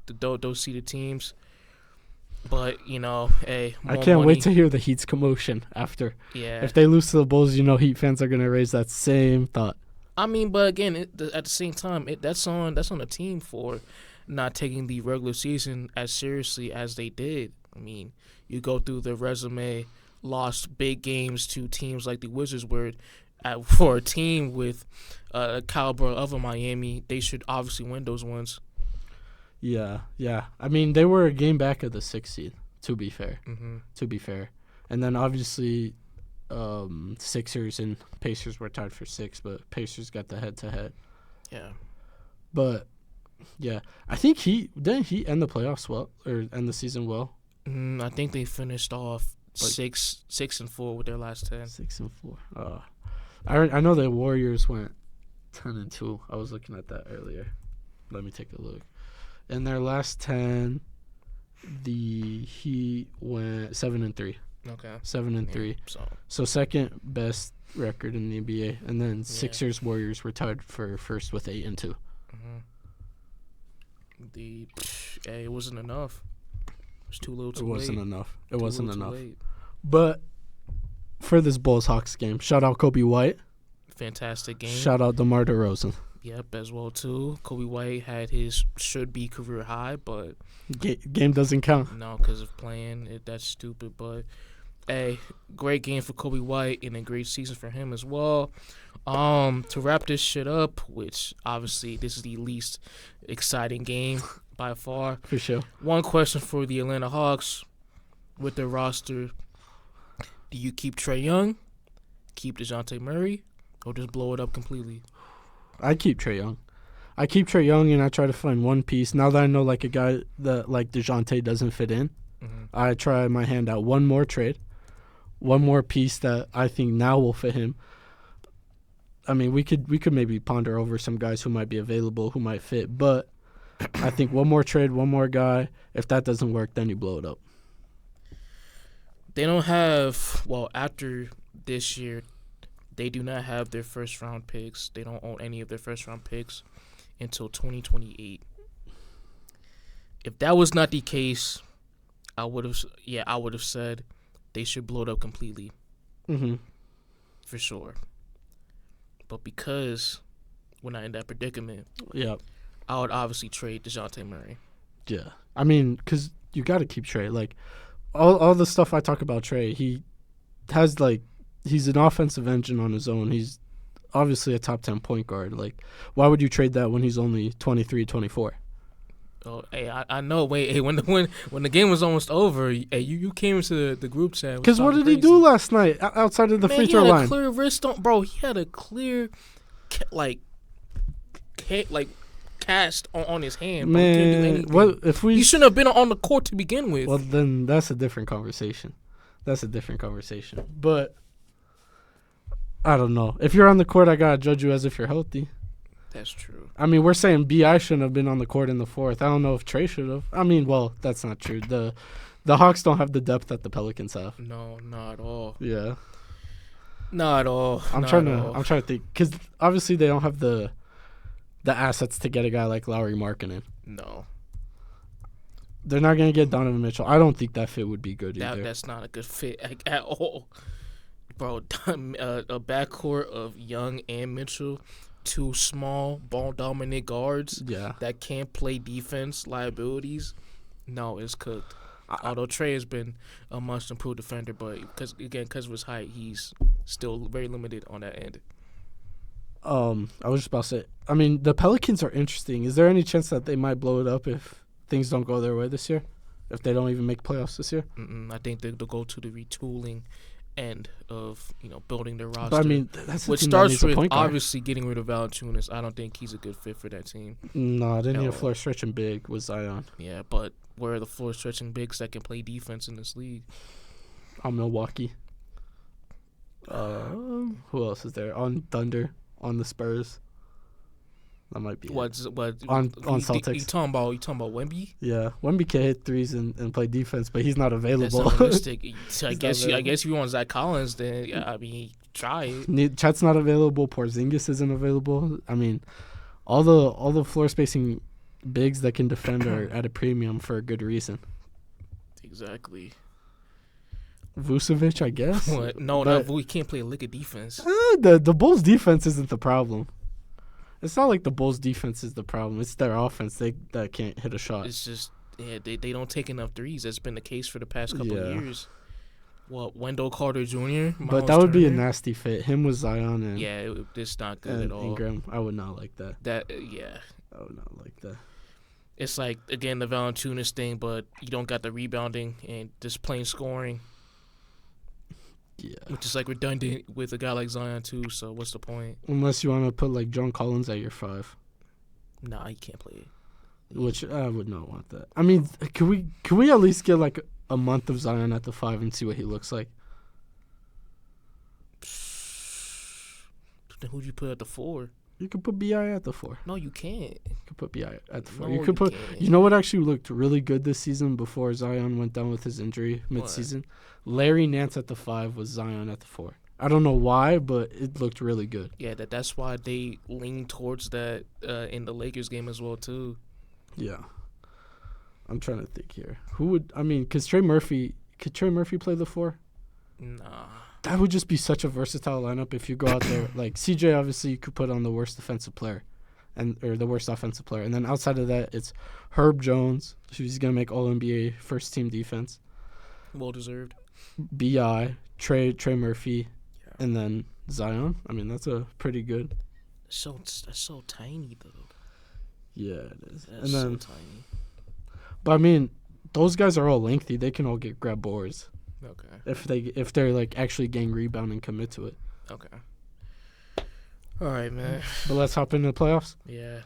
those seeded teams. But hey, I can't wait to hear the Heat's commotion after. Yeah. If they lose to the Bulls, Heat fans are gonna raise that same thought. I mean, but again, at the same time, that's on the team for not taking the regular season as seriously as they did. I mean, you go through the resume, lost big games to teams like the Wizards, where for a team with a caliber of a Miami, they should obviously win those ones. Yeah. I mean, they were a game back of the 6th seed, to be fair. Mm-hmm. To be fair. And then obviously Sixers and Pacers were tied for 6, but Pacers got the head-to-head. Yeah. But, yeah. I think didn't he end the playoffs well, or end the season well? I think they finished off 6-4 with their last 10. 6-4. I know the Warriors went 10-2. I was looking at that earlier. Let me take a look. In their last 10, the Heat went 7-3. Okay. 7-3. So second best record in the NBA, and then Sixers Warriors were tied for first with 8-2. Mm-hmm. It wasn't enough. It was too little too late. It wasn't enough. Late. But for this Bulls-Hawks game, shout out Kobe White. Fantastic game. Shout out DeMar DeRozan. Yep, as well too. Kobe White had his should-be career high, but game doesn't count. No, because of playing. That's stupid. But hey, great game for Kobe White and a great season for him as well. To wrap this shit up, which obviously this is the least exciting game by far. For sure. One question for the Atlanta Hawks with their roster: do you keep Trae Young, keep Dejounte Murray, or just blow it up completely? I keep Trae Young. And I try to find one piece. Now that I know like a guy that like Dejounte doesn't fit in, I try my hand out one more trade, one more piece that I think now will fit him. I mean, we could maybe ponder over some guys who might be available, who might fit, but I think one more trade, one more guy. If that doesn't work, then you blow it up. They don't have, after this year, they do not have their first-round picks. They don't own any of their first-round picks until 2028. If that was not the case, I would have said they should blow it up completely. Mm-hmm. For sure. But because we're not in that predicament, I would obviously trade Dejounte Murray. Yeah. I mean, because you got to keep Trae. Like, all the stuff I talk about Trae, he has, like, he's an offensive engine on his own. He's obviously a top 10 point guard. Like, why would you trade that when he's only 23, 24? Oh, hey, I know. Wait, hey, when the game was almost over, hey, you came into the group chat. Because what did he do last night outside of the free throw line? He had a clear wrist on, bro. He had a clear, cast on his hand. Bro. Man, he can't do anything. what if we? He shouldn't have been on the court to begin with. Well, then that's a different conversation. But I don't know. If you're on the court, I gotta judge you as if you're healthy. That's true. I mean, we're saying B.I. shouldn't have been on the court in the fourth. I don't know if Trae should have. I mean, well, that's not true. The Hawks don't have the depth that the Pelicans have. No, not at all. Yeah. Not at all. I'm trying to think, because obviously they don't have the assets to get a guy like Lauri Markkanen. No. They're not going to get Donovan Mitchell. I don't think that fit would be good either. That's not a good fit at all. Bro, a backcourt of Young and Mitchell, two small, ball-dominant guards that can't play defense, liabilities. No, it's cooked. Although Trae has been a much-improved defender, but because of his height, he's still very limited on that end. I was just about to say, I mean, the Pelicans are interesting. Is there any chance that they might blow it up if things don't go their way this year? If they don't even make playoffs this year? I think they'll go to the retooling end of building their roster. But I mean, that's which starts with obviously getting rid of Valanciunas. I don't think he's a good fit for that team. No, they need a floor stretching big with Zion. Yeah, but where are the floor stretching bigs that can play defense in this league? On Milwaukee. Who else is there? On Thunder, on the Spurs. That might be what on Celtics. You talking about Wemby? Yeah, Wemby can hit threes and play defense, but he's not available. That's unrealistic. I guess if you want Zach Collins, then I mean try it. Chet's not available. Porzingis isn't available. I mean, all the floor spacing bigs that can defend are at a premium for a good reason. Exactly. Vucevic, I guess. What? No, we can't play a lick of defense. The Bulls' defense isn't the problem. It's not like the Bulls' defense is the problem. It's their offense that can't hit a shot. It's just they don't take enough threes. That's been the case for the past couple of years. Well, Wendell Carter Jr. But that would be a nasty fit. Him with Zion and it's not good at all. Ingram, I would not like that. I would not like that. It's like again the Valanciunas thing, but you don't got the rebounding and just plain scoring. Yeah. Which is like redundant with a guy like Zion too, so what's the point? Unless you want to put like John Collins at your 5. Nah, he can't play it. Which I would not want that. I mean, can we at least get like a month of Zion at the 5 and see what he looks like? Then who'd you put at the 4? You could put B.I. at the 4. No, you can't. You could put B.I. at the 4. No, you could put. Can't. You know what actually looked really good this season before Zion went down with his injury mid-season? What? Larry Nance at the 5 was Zion at the 4. I don't know why, but it looked really good. Yeah, that's why they lean towards that in the Lakers game as well too. Yeah. I'm trying to think here. Who would? I mean, could Trey Murphy play the 4? Nah. That would just be such a versatile lineup if you go out there. Like, CJ, obviously, you could put on the worst defensive player or the worst offensive player. And then outside of that, it's Herb Jones, who's going to make All-NBA first-team defense. Well-deserved. B.I., Trey Murphy, and then Zion. I mean, that's a pretty good. That's so tiny, though. Yeah, it is. That's so tiny. But, I mean, those guys are all lengthy. They can all grab boards. Okay. If they're like actually getting rebound and commit to it. Okay. All right, man. But let's hop into the playoffs. Yeah.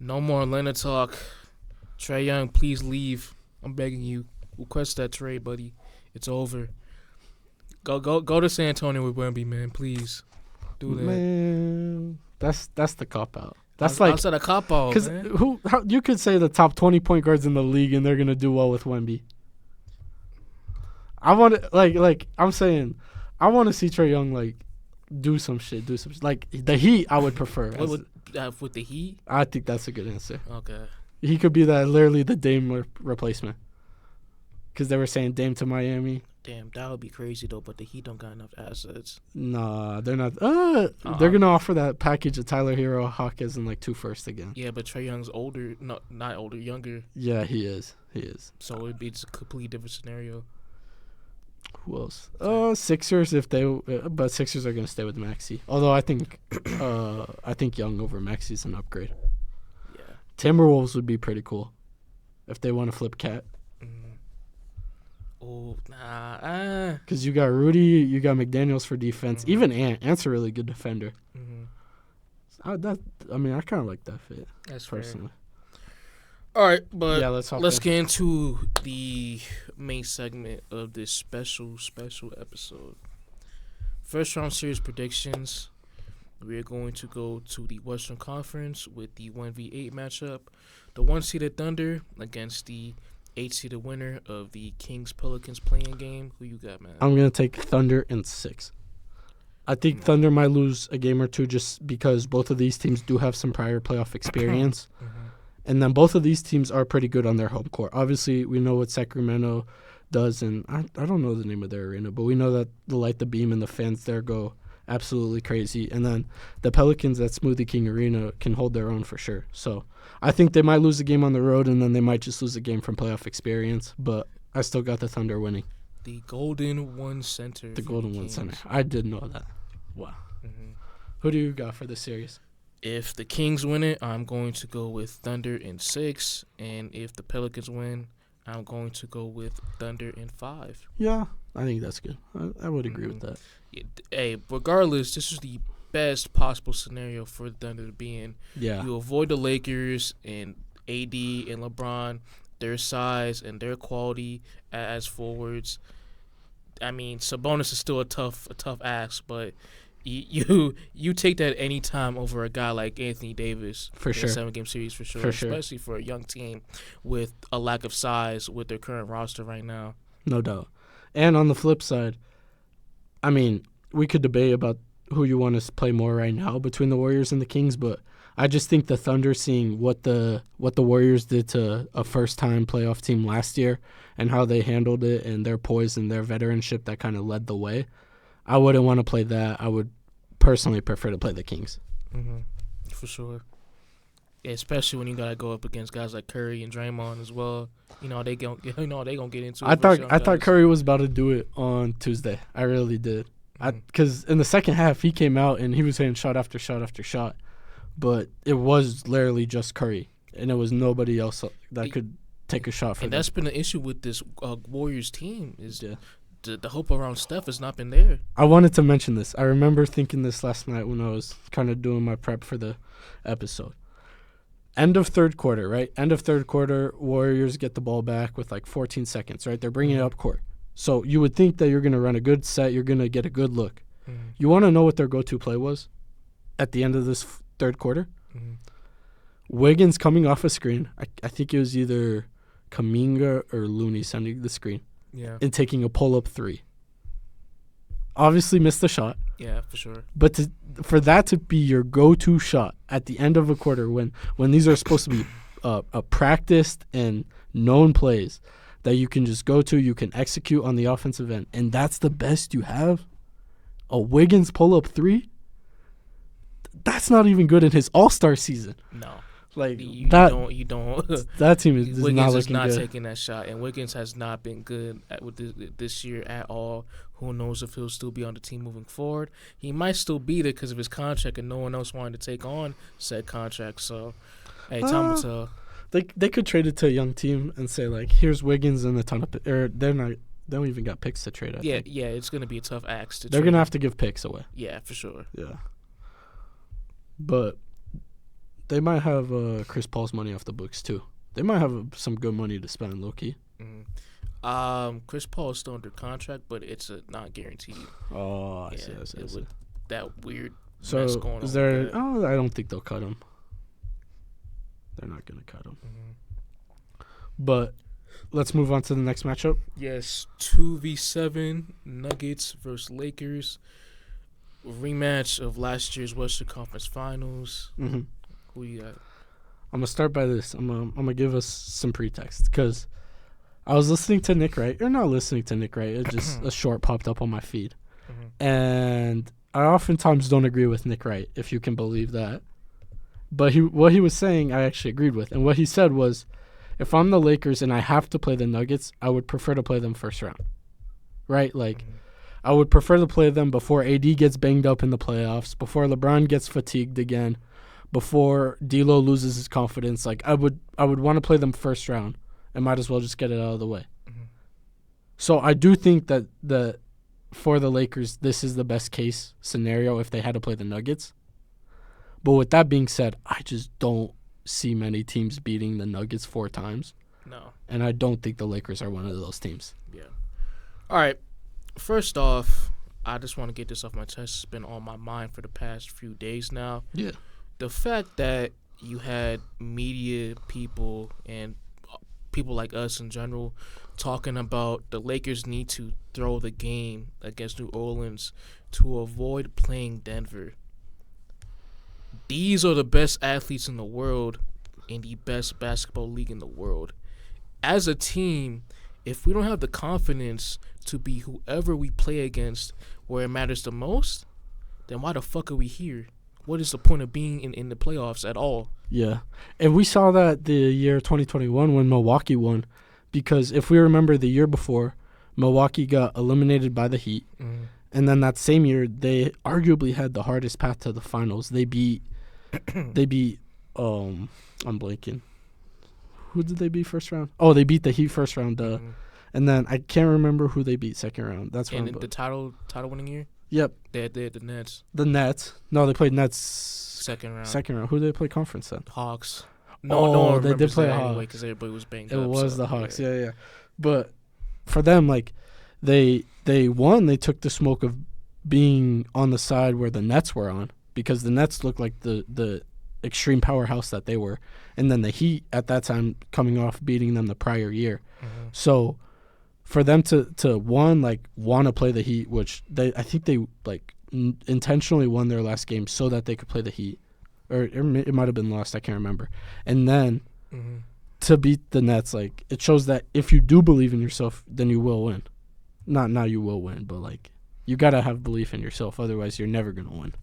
No more Atlanta talk. Trae Young, please leave. I'm begging you. Request that trade, buddy. It's over. Go to San Antonio with Wemby, man. Please do that. Man, that's the cop out. That's like outside a cop out. Because you could say the top 20 point guards in the league and they're gonna do well with Wemby. I want to I'm saying, I want to see Trae Young do some shit. Like the Heat, I would prefer. With the Heat, I think that's a good answer. Okay. He could be literally the Dame replacement. Because they were saying Dame to Miami. Damn, that would be crazy though. But the Heat don't got enough assets. Nah, they're not. They're gonna offer that package of Tyler Hero, Hawkins, and 2 firsts again. Yeah, but Trae Young's older. No, not older, younger. Yeah, he is. So it'd be just a completely different scenario. Who else? Sixers but Sixers are gonna stay with Maxey. Although I think Young over Maxey is an upgrade. Yeah. Timberwolves would be pretty cool if they want to flip Cat. Oh, nah. Because you got Rudy, you got McDaniels for defense. Mm-hmm. Even Ant's a really good defender. Mm-hmm. I kind of like that fit. That's personally. Fair. All right, but yeah, let's get into the main segment of this special episode. First round series predictions. We are going to go to the Western Conference with the 1v8 matchup. The 1-seeded Thunder against the 8-seeded winner of the Kings Pelicans playing game. Who you got, man? I'm going to take Thunder in 6. I think Thunder might lose a game or two just because both of these teams do have some prior playoff experience. Mm-hmm. And then both of these teams are pretty good on their home court. Obviously, we know what Sacramento does, and I don't know the name of their arena, but we know that the Light the Beam and the fans there go absolutely crazy. And then the Pelicans at Smoothie King Arena can hold their own for sure. So I think they might lose a game on the road, and then they might just lose a game from playoff experience. But I still got the Thunder winning. The Golden One Center. The Golden One Center. I did know that. Wow. Mm-hmm. Who do you got for this series? If the Kings win it, I'm going to go with Thunder in 6. And if the Pelicans win, I'm going to go with Thunder in 5. Yeah, I think that's good. I would agree with that. Yeah, hey, regardless, this is the best possible scenario for the Thunder to be in. Yeah. You avoid the Lakers and AD and LeBron, their size and their quality as forwards. I mean, Sabonis is still a tough ask, but you take that any time over a guy like Anthony Davis for sure. In a 7-game series for sure, especially for a young team with a lack of size with their current roster right now. No doubt. And on the flip side, I mean, we could debate about who you want to play more right now between the Warriors and the Kings, but I just think the Thunder, seeing what the Warriors did to a first-time playoff team last year and how they handled it and their poise and their veteranship that kind of led the way, I wouldn't want to play that. I would personally prefer to play the Kings. Mm-hmm. For sure. Yeah, especially when you gotta go up against guys like Curry and Draymond as well. They gonna get into it. I thought Curry was about to do it on Tuesday. I really did. Because in the second half he came out and he was hitting shot after shot after shot, but it was literally just Curry and it was nobody else that could take a shot for them. And that's been the issue with this Warriors team is the hope around Steph has not been there. I wanted to mention this. I remember thinking this last night when I was kind of doing my prep for the episode. End of third quarter, right? End of third quarter, Warriors get the ball back with like 14 seconds, right? They're bringing it up court. So you would think that you're going to run a good set. You're going to get a good look. Mm-hmm. You want to know what their go-to play was at the end of this third quarter? Mm-hmm. Wiggins coming off a screen. I think it was either Kuminga or Looney sending the screen. Yeah. And taking a pull-up 3. Obviously missed the shot. Yeah, for sure. But for that to be your go-to shot at the end of a quarter when these are supposed to be practiced and known plays that you can just go to, you can execute on the offensive end, and that's the best you have, a Wiggins pull-up 3, that's not even good in his All-Star season. No. Like you don't. That team is Wiggins not is not good. taking that shot, and Wiggins has not been good with this year at all. Who knows if he'll still be on the team moving forward? He might still be there because of his contract, and no one else wanted to take on said contract. So, hey, time will tell. They could trade it to a young team and say like, here's Wiggins and a ton of they don't even got picks to trade. I think. It's gonna be a tough axe to. They're gonna have to give picks away. Yeah, for sure. Yeah, but they might have Chris Paul's money off the books too. They might have some good money to spend, low key. Mm-hmm. Chris Paul is still under contract, but it's not guaranteed. Oh, I see. With that weird so mess going is on. There? Oh, I don't think they'll cut him. They're not gonna cut him. Mm-hmm. But let's move on to the next matchup. Yes, 2v7 Nuggets versus Lakers. Rematch of last year's Western Conference Finals. Mm-hmm. Who you got? I'm gonna start by this. I'm gonna give us some pretext because I was listening to Nick Wright, or not listening to Nick Wright. It just a short popped up on my feed, and I oftentimes don't agree with Nick Wright, if you can believe that. But what he was saying, I actually agreed with, and what he said was, if I'm the Lakers and I have to play the Nuggets, I would prefer to play them first round, right? Like, I would prefer to play them before AD gets banged up in the playoffs, before LeBron gets fatigued again, before D'Lo loses his confidence. Like, I would want to play them first round and might as well just get it out of the way. Mm-hmm. So I do think that for the Lakers, this is the best case scenario if they had to play the Nuggets. But with that being said, I just don't see many teams beating the Nuggets 4 times. No. And I don't think the Lakers are one of those teams. Yeah. All right. First off, I just want to get this off my chest. It's been on my mind for the past few days now. Yeah. The fact that you had media people and people like us in general talking about the Lakers need to throw the game against New Orleans to avoid playing Denver. These are the best athletes in the world in the best basketball league in the world. As a team, if we don't have the confidence to be whoever we play against where it matters the most, then why the fuck are we here? What is the point of being in the playoffs at all? Yeah. And we saw that the year 2021 when Milwaukee won, because if we remember the year before, Milwaukee got eliminated by the Heat. Mm-hmm. And then that same year, they arguably had the hardest path to the finals. They beat, I'm blanking. Who did they beat first round? Oh, they beat the Heat first round. And then I can't remember who they beat second round. That's right. And the title winning year? Yep. They had the Nets. The Nets. No, they played Nets second round. Who did they play conference then? Hawks. No, they did play Hawks. Anyway, because everybody was banged up. It was the Hawks. Yeah. But for them, like, they won. They took the smoke of being on the side where the Nets were on, because the Nets looked like the extreme powerhouse that they were, and then the Heat at that time coming off beating them the prior year. So for them to want to play the Heat, which I think they intentionally won their last game so that they could play the Heat, or it might have been lost, I can't remember, and then to beat the Nets, like, it shows that if you do believe in yourself, then you will win. Not now you will win, but like, you gotta have belief in yourself, otherwise you're never gonna win.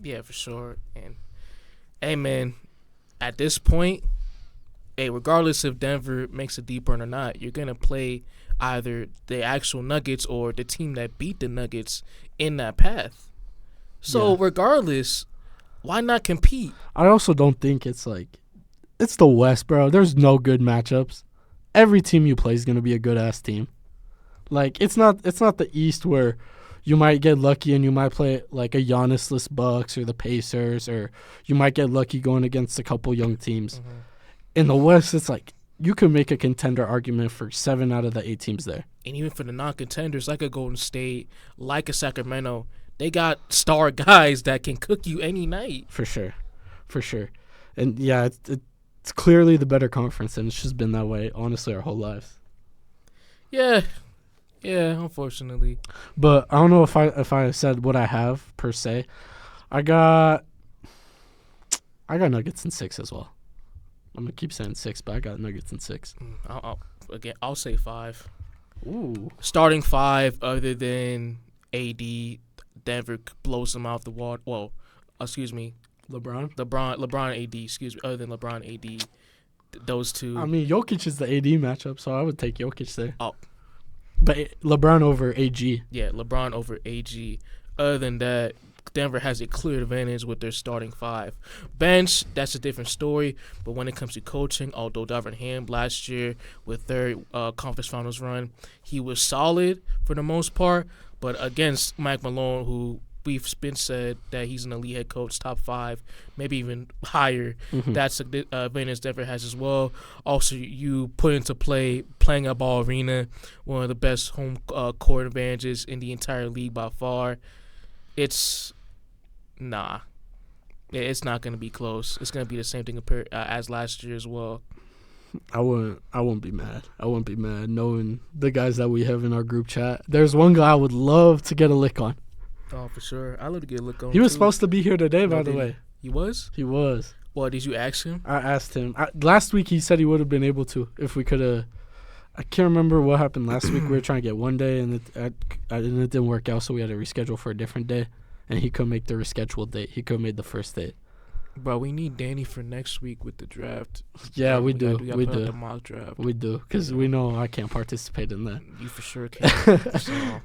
Yeah, for sure. And hey, man, at this point, regardless if Denver makes a deep run or not, you're gonna play either the actual Nuggets or the team that beat the Nuggets in that path. So regardless, why not compete? I also don't think it's the West, bro. There's no good matchups. Every team you play is gonna be a good ass team. Like, it's not the East where you might get lucky and you might play like a Giannis-less Bucks or the Pacers, or you might get lucky going against a couple young teams. In the West, it's like you can make a contender argument for 7 out of the 8 teams there. And even for the non-contenders, like a Golden State, like a Sacramento, they got star guys that can cook you any night. For sure. And yeah, it's clearly the better conference, and it's just been that way, honestly, our whole lives. Yeah, unfortunately. But I don't know if I said what I have per se. I got Nuggets in 6 as well. I'm gonna keep saying 6, but I got Nuggets in 6. I'll say 5. Ooh. Starting 5, other than AD, Denver blows them out the water. Well, excuse me, LeBron, AD. Excuse me, other than LeBron, AD, those two. I mean, Jokic is the AD matchup, so I would take Jokic there. Oh. But LeBron over AG. Yeah, LeBron over AG. Other than that, Denver has a clear advantage with their starting 5. Bench, that's a different story. But when it comes to coaching, although Darvin Ham last year with their conference finals run, he was solid for the most part. But against Mike Malone, who we've been said that he's an elite head coach, top 5, maybe even higher. That's the advantage Denver has as well. Also, you put into play playing at Ball Arena, one of the best home court advantages in the entire league by far. It's not going to be close. It's going to be the same thing as last year as well. I wouldn't be mad. I wouldn't be mad knowing the guys that we have in our group chat. There's one guy I would love to get a lick on. Oh, for sure. I'd love to get a look on. He was supposed to be here today, by the way. He was? He was. Well, did you ask him? I asked him. Last week he said he would have been able to if we could have. I can't remember what happened last week. We were trying to get one day, and it didn't work out, so we had to reschedule for a different day. And he couldn't make the rescheduled date. He could have made the first date. Bro, we need Danny for next week with the draft. Yeah, we do. We do. The mock draft. We do, because we know I can't participate in that. You for sure can. So.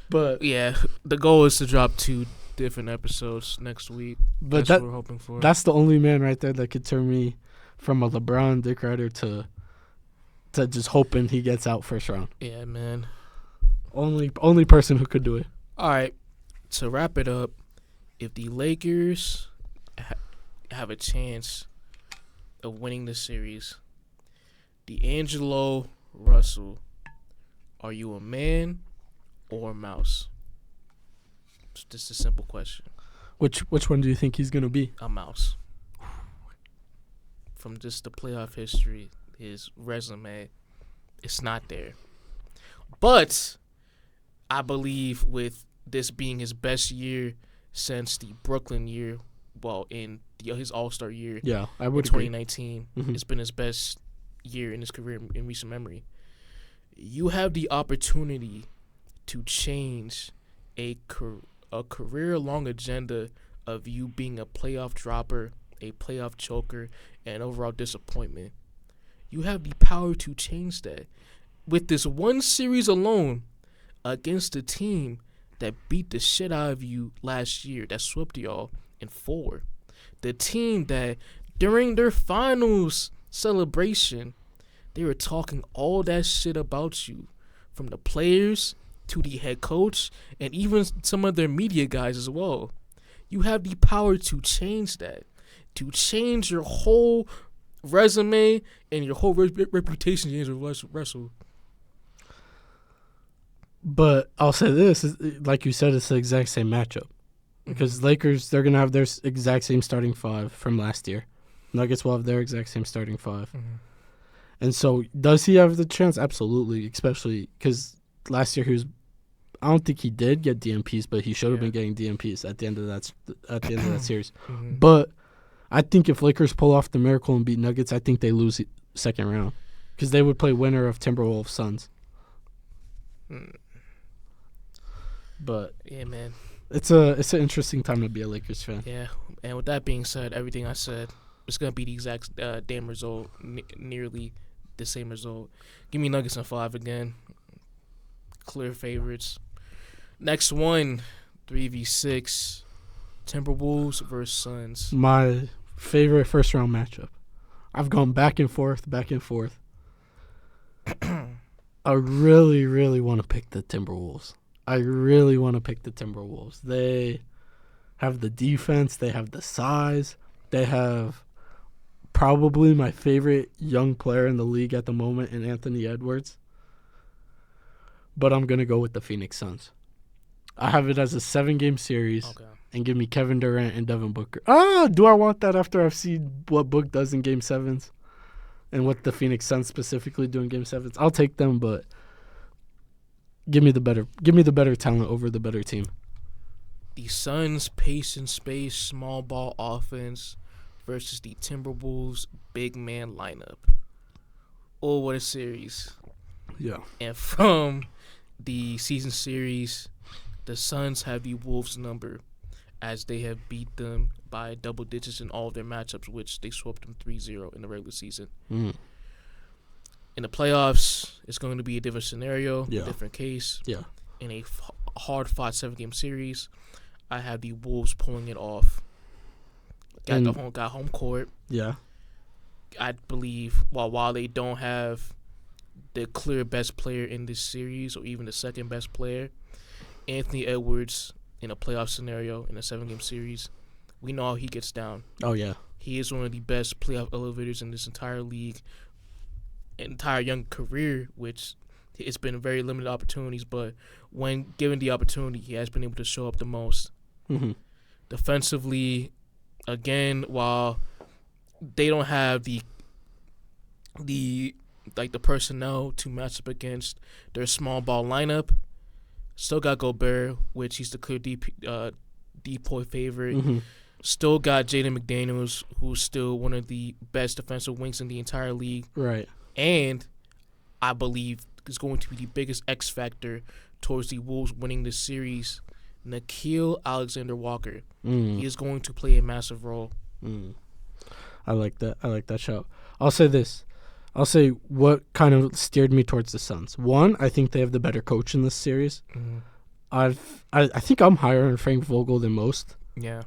But yeah, the goal is to drop 2 different episodes next week. But that's what we're hoping for. That's the only man right there that could turn me from a LeBron dick rider to just hoping he gets out first round. Yeah, man. Only person who could do it. All right, to wrap it up, if the Lakers have a chance of winning the series, D'Angelo Russell, are you a man or a mouse? It's just a simple question. Which one do you think he's going to be? A mouse. From just the playoff history, his resume, it's not there. But I believe with this being his best year since the Brooklyn year, well, in his All-Star year, yeah, I would in 2019, it's been his best year in his career in recent memory. You have the opportunity to change a career-long agenda of you being a playoff dropper, a playoff choker, and overall disappointment. You have the power to change that. With this one series alone, against a team that beat the shit out of you last year, that swept y'all in 4. The team that during their finals celebration, they were talking all that shit about you, from the players to the head coach and even some of their media guys as well. You have the power to change that, to change your whole resume and your whole reputation against Russell. But I'll say this, like you said, it's the exact same matchup. Because Lakers, they're going to have their exact same starting 5 from last year. Nuggets will have their exact same starting 5. Mm-hmm. And so, does he have the chance? Absolutely, especially because last year I don't think he did get DMPs, but he should have been getting DMPs at the end of that series. Mm-hmm. But I think if Lakers pull off the miracle and beat Nuggets, I think they lose second round because they would play winner of Timberwolves Suns. But yeah, man, it's an interesting time to be a Lakers fan. Yeah, and with that being said, everything I said, it's gonna be the exact damn result, nearly the same result. Give me Nuggets in 5 again. Clear favorites. Next one, 3v6, Timberwolves versus Suns. My favorite first round matchup. I've gone back and forth. I really, really want to pick the Timberwolves. They have the defense. They have the size. They have probably my favorite young player in the league at the moment in Anthony Edwards. But I'm going to go with the Phoenix Suns. I have it as a 7-game series. Okay. And give me Kevin Durant and Devin Booker. Do I want that after I've seen what Book does in Game 7s? And what the Phoenix Suns specifically do in Game 7s? I'll take them, but give me the better talent over the better team. The Suns' pace and space, small ball offense versus the Timberwolves' big man lineup. Oh, what a series. Yeah. And from the season series, the Suns have the Wolves' number, as they have beat them by double digits in all of their matchups, which they swept them 3-0 in the regular season. Mm. In the playoffs, it's going to be a different scenario, Yeah. a different case. Yeah. In a hard-fought 7-game series, I have the Wolves pulling it off. Got home court. Yeah. I believe while they don't have the clear best player in this series or even the second best player, Anthony Edwards in a playoff scenario in a 7-game series, we know how he gets down. Oh, yeah. He is one of the best playoff elevators in this entire league, entire young career, which it's been very limited opportunities, but when given the opportunity, he has been able to show up the most. Mm-hmm. Defensively, again, while they don't have the personnel to match up against their small ball lineup, still got Gobert, which he's the clear depoy favorite. Mm-hmm. Still got Jaden McDaniels, who's still one of the best defensive wings in the entire league. Right. And I believe is going to be the biggest X factor towards the Wolves winning this series, Nickeil Alexander-Walker. He is going to play a massive role. I like that shout. I'll say this. I'll say what kind of steered me towards the Suns. One, I think they have the better coach in this series. Mm-hmm. I think I'm higher on Frank Vogel than most. Yeah.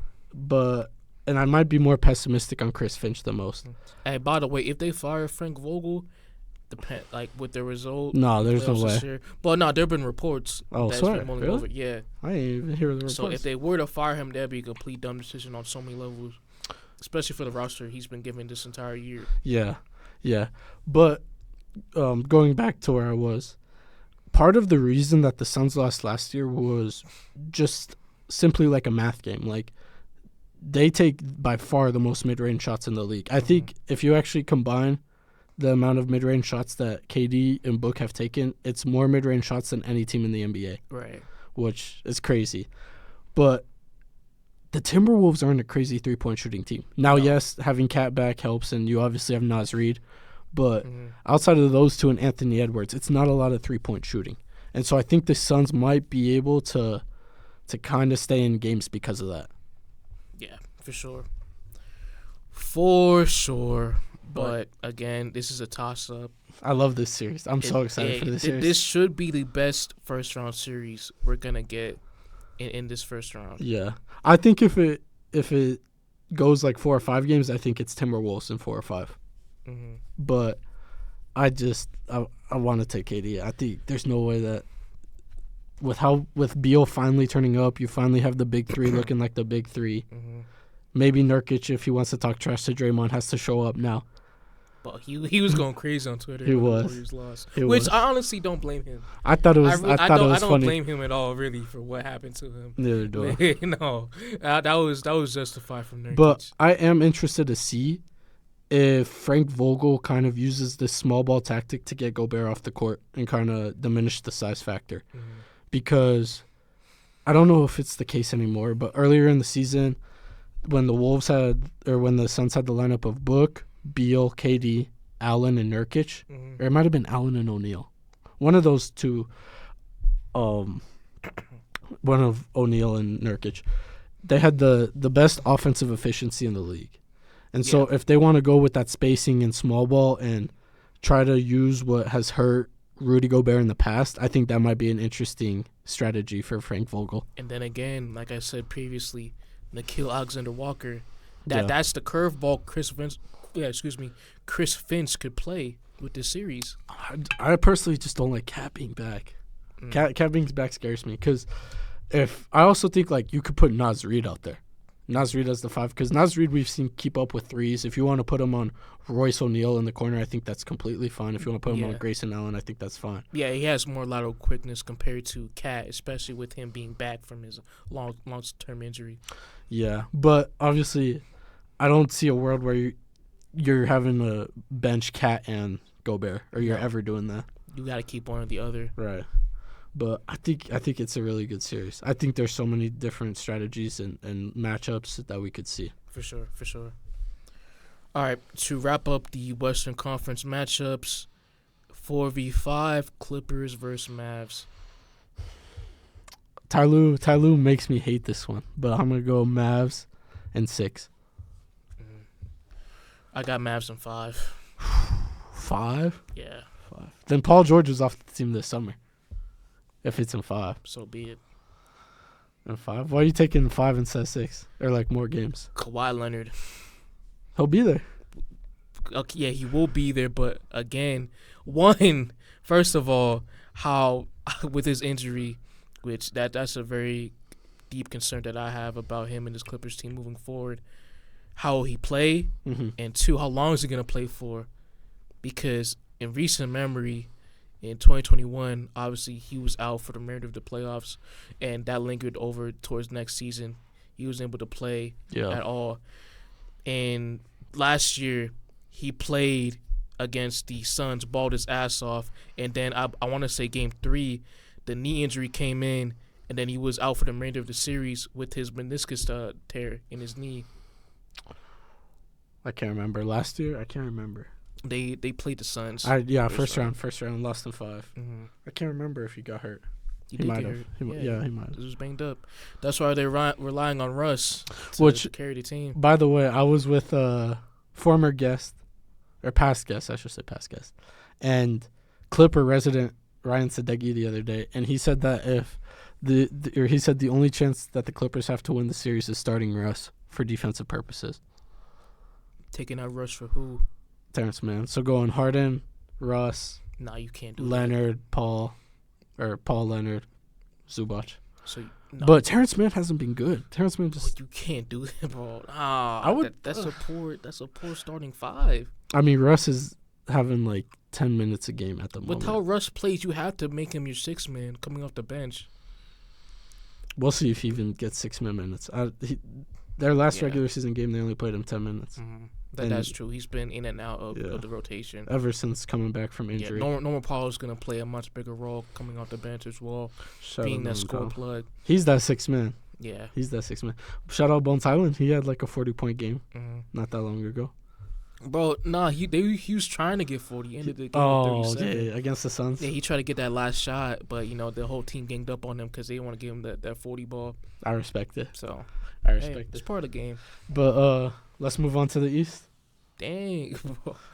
And I might be more pessimistic on Chris Finch than most. And by the way, if they fire Frank Vogel, with the result, no, there's no way. Sure. But no, there have been reports. Oh, sorry, really? Over. Yeah. I didn't even hear the reports. So if they were to fire him, that'd be a complete dumb decision on so many levels, especially for the roster he's been given this entire year. Yeah. But going back to where I was, part of the reason that the Suns lost last year was just simply like a math game. Like, they take by far the most mid-range shots in the league. I think if you actually combine the amount of mid-range shots that KD and Book have taken, it's more mid-range shots than any team in the NBA. Right. Which is crazy. But the Timberwolves aren't a crazy three-point shooting team. Now, yes, having Cat back helps, and you obviously have Naz Reid. But outside of those two and Anthony Edwards, it's not a lot of three-point shooting. And so I think the Suns might be able to kind of stay in games because of that. Yeah, for sure. For sure. But again, this is a toss-up. I love this series. I'm so excited for this series. This should be the best first-round series we're gonna get in this first round. Yeah, I think if it goes like 4 or 5 games, I think it's Timberwolves in 4 or 5. Mm-hmm. But I want to take KD. I think there's no way that with Beal finally turning up, you finally have the big three looking like the big three. Mm-hmm. Maybe Nurkic, if he wants to talk trash to Draymond, has to show up now. But he was going crazy on Twitter. He when was. The Warriors lost, He which was. I honestly don't blame him. I thought it was. I don't funny. blame him at all, really, for what happened to him. Neither do I. No, that was justified from Nurkic. But I am interested to see if Frank Vogel kind of uses this small ball tactic to get Gobert off the court and kind of diminish the size factor. Mm-hmm. Because I don't know if it's the case anymore, but earlier in the season, when the Suns had the lineup of Book, Beal, KD, Allen, and Nurkic, or it might have been Allen and O'Neal. One of those two, one of O'Neal and Nurkic, they had the best offensive efficiency in the league. And so if they want to go with that spacing and small ball and try to use what has hurt Rudy Gobert in the past, I think that might be an interesting strategy for Frank Vogel. And then again, like I said previously, Nickeil Alexander-Walker, that's the curveball Chris Finch could play with this series. I personally just don't like Cat being back. Cat being back scares me because I also think like you could put Naz Reid out there. Naz Reid as the 5 because Naz Reid we've seen keep up with threes. If you want to put him on Royce O'Neal in the corner, I think that's completely fine. If you want to put him on Grayson Allen, I think that's fine. Yeah, he has more lateral quickness compared to Cat, especially with him being back from his long-term injury. Yeah, but obviously I don't see a world where you're having to bench Cat and Gobert, or you're ever doing that. You got to keep one or the other. Right. But I think it's a really good series. I think there's so many different strategies and matchups that we could see. For sure. All right, to wrap up the Western Conference matchups, 4v5, Clippers versus Mavs. Ty Lue makes me hate this one, but I'm going to go Mavs in 6. I got Mavs in 5. 5? Yeah. 5. Then Paul George was off the team this summer. If it's in 5. So be it. In 5? Why are you taking 5 instead of 6? Or like more games? Kawhi Leonard. He'll be there. Okay, yeah, he will be there, but again, first of all, how with his injury, which that's a very deep concern that I have about him and his Clippers team moving forward. How will he play? Mm-hmm. And 2, how long is he going to play for? Because in recent memory, in 2021, obviously he was out for the remainder of the playoffs, and that lingered over towards next season. He was able to play at all. And last year, he played against the Suns, balled his ass off, and then I want to say Game 3, the knee injury came in, and then he was out for the remainder of the series with his meniscus tear in his knee. I can't remember. Last year? I can't remember. They played the Suns. First round, lost in 5. Mm-hmm. I can't remember if he got hurt. He might have. He might have. He was banged up. That's why they're relying on Russ to carry the team. By the way, I was with a former guest, or past guest, I should say past guest, and Clipper resident Ryan Sadeghi the other day, and he said that the only chance that the Clippers have to win the series is starting Russ for defensive purposes. Taking out Russ for who? Terrence Mann. So going Harden, Russ. Nah, you can't do Leonard, Paul Leonard, Zubac. No. But Terrence Mann hasn't been good. Terrence Mann just. You can't do that, bro. That's a poor starting 5. I mean, Russ is having like 10 minutes a game at the moment. With how Russ plays, you have to make him your 6th man coming off the bench. We'll see if he even gets 6 minutes. Their last regular season game, they only played him 10 minutes. Mm-hmm. That's true. He's been in and out of the rotation ever since coming back from injury. Yeah, Norman Powell is going to play a much bigger role coming off the bench as well, being that score plug. He's that 6th man. Yeah. He's that 6th man. Shout out Bones Highland. He had like a 40-point game not that long ago. Bro, nah, he was trying to get 40. Ended the game with 37. Yeah, against the Suns. Yeah, he tried to get that last shot, but the whole team ganged up on him because they didn't want to give him that 40 ball. I respect it. So I respect it. It's part of the game. But let's move on to the East. Dang.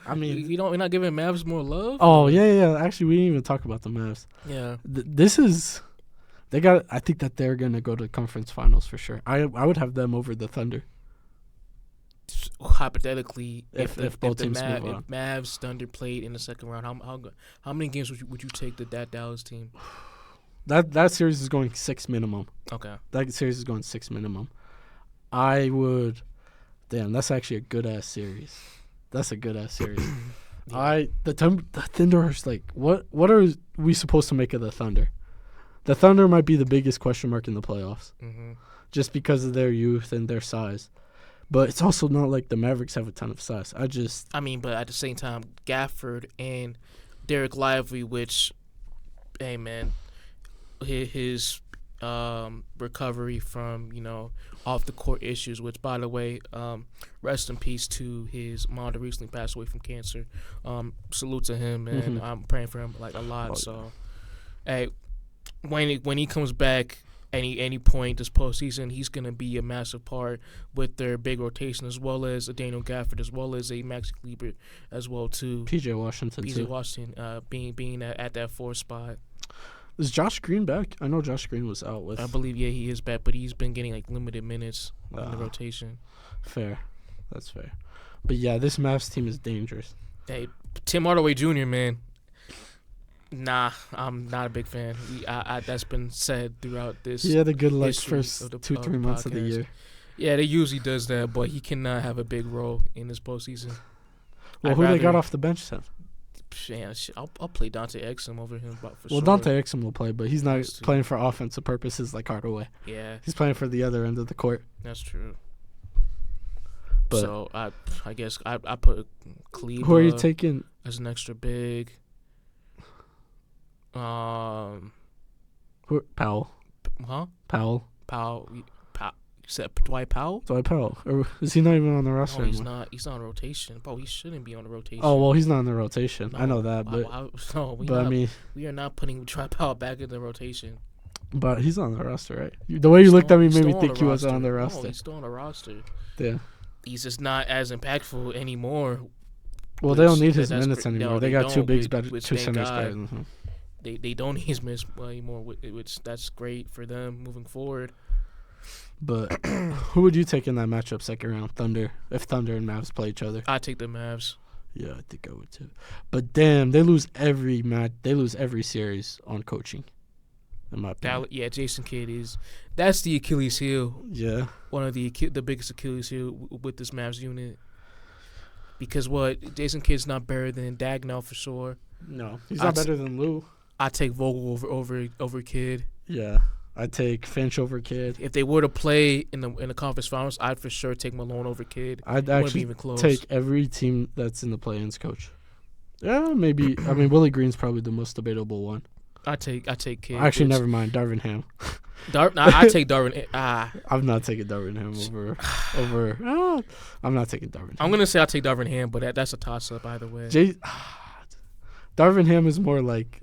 I mean, we're not giving Mavs more love. Oh yeah. Actually, we didn't even talk about the Mavs. Yeah. I think that they're gonna go to conference finals for sure. I would have them over the Thunder. Hypothetically, if both teams move on. If Mavs Thunder played in the second round, how many games would you take that Dallas team? That series is going 6 minimum. Okay. That series is going 6 minimum. I would. Damn, that's actually a good ass series. That's a good ass series. Yeah. The Thunder is like, what are we supposed to make of the Thunder? The Thunder might be the biggest question mark in the playoffs, just because of their youth and their size. But it's also not like the Mavericks have a ton of size. But at the same time, Gafford and Derek Lively, which, hey man, his recovery from off the court issues, which by the way, rest in peace to his mom that recently passed away from cancer. Salute to him, and I'm praying for him like a lot. So, hey, when he comes back any point this postseason, he's gonna be a massive part with their big rotation, as well as a Daniel Gafford, as well as a Maxi Kleber, as well too. PJ Washington being at that 4th spot. Is Josh Green back? I know Josh Green was out with. I believe he is back, but he's been getting like limited minutes in the rotation. Fair, that's fair. But yeah, this Mavs team is dangerous. Hey, Tim Hardaway Jr., man. Nah, I'm not a big fan. That's been said throughout this. He had a good first 2-3 months of the year. Yeah, they usually does that, but he cannot have a big role in this postseason. Well, who they got off the bench then? Yeah, I'll play Dante Exum over him, for sure. Well, Dante Exum will play, but he's not playing for offensive purposes like Hardaway. Yeah, he's playing for the other end of the court. That's true. But so I guess I put Kleber. Who are you taking as an extra big? Powell. Huh? Powell. You said Dwight Powell? Dwight Powell. Or is he not even on the roster anymore? anymore? He's not on rotation. Bro, he shouldn't be on the rotation. Oh, well, he's not on the rotation. No, I know that, we are not putting Dwight Powell back in the rotation. But he's on the roster, right? The way you looked at me made me think he wasn't on the roster. No, he's still on the roster. Yeah. He's just not as impactful anymore. Well, they don't need his minutes anymore. They got two centers better than him. They don't need his minutes anymore, which that's great for them moving forward. But who would you take in that matchup, second round? Thunder. If Thunder and Mavs play each other, I'd take the Mavs. Yeah, I think I would too. But damn, they lose every match. They lose every series on coaching. In my opinion. Jason Kidd that's the Achilles heel. Yeah, one of the biggest Achilles heel with this Mavs unit. Because Jason Kidd's not better than Dagnall for sure. No, he's not better than Lou. I take Vogel over Kidd. Yeah, I take Finch over Kidd. If they were to play in the conference finals, I'd for sure take Malone over Kidd. I'd actually take every team that's in the play-ins coach. Yeah, maybe. I mean, Willie Green's probably the most debatable one. I take Kidd. Actually, never mind. Darvin Ham. I take Darvin. I'm not taking Darvin Ham over. I'm not taking Darvin Ham. I'm gonna say I'll take Darvin Ham, but that's a toss-up either way. Darvin Ham is more like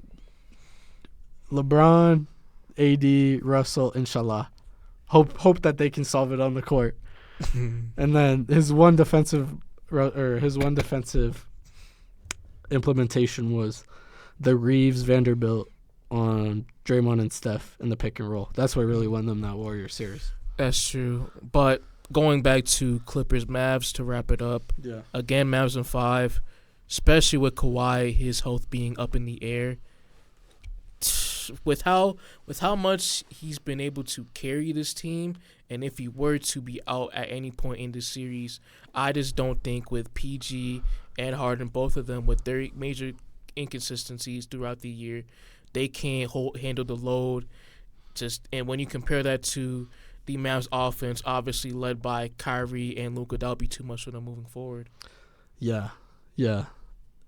LeBron, AD, Russell, inshallah. Hope that they can solve it on the court. And then his one defensive implementation was the Reeves Vanderbilt on Draymond and Steph in the pick and roll. That's what really won them that Warrior series. That's true. But going back to Clippers Mavs to wrap it up. Yeah. Again, Mavs in 5, especially with Kawhi, his health being up in the air. With how much he's been able to carry this team, and if he were to be out at any point in this series, I just don't think with PG and Harden, both of them with their major inconsistencies throughout the year, they can't handle the load. And when you compare that to the Mavs offense, obviously led by Kyrie and Luka, that'll be too much for them moving forward. Yeah,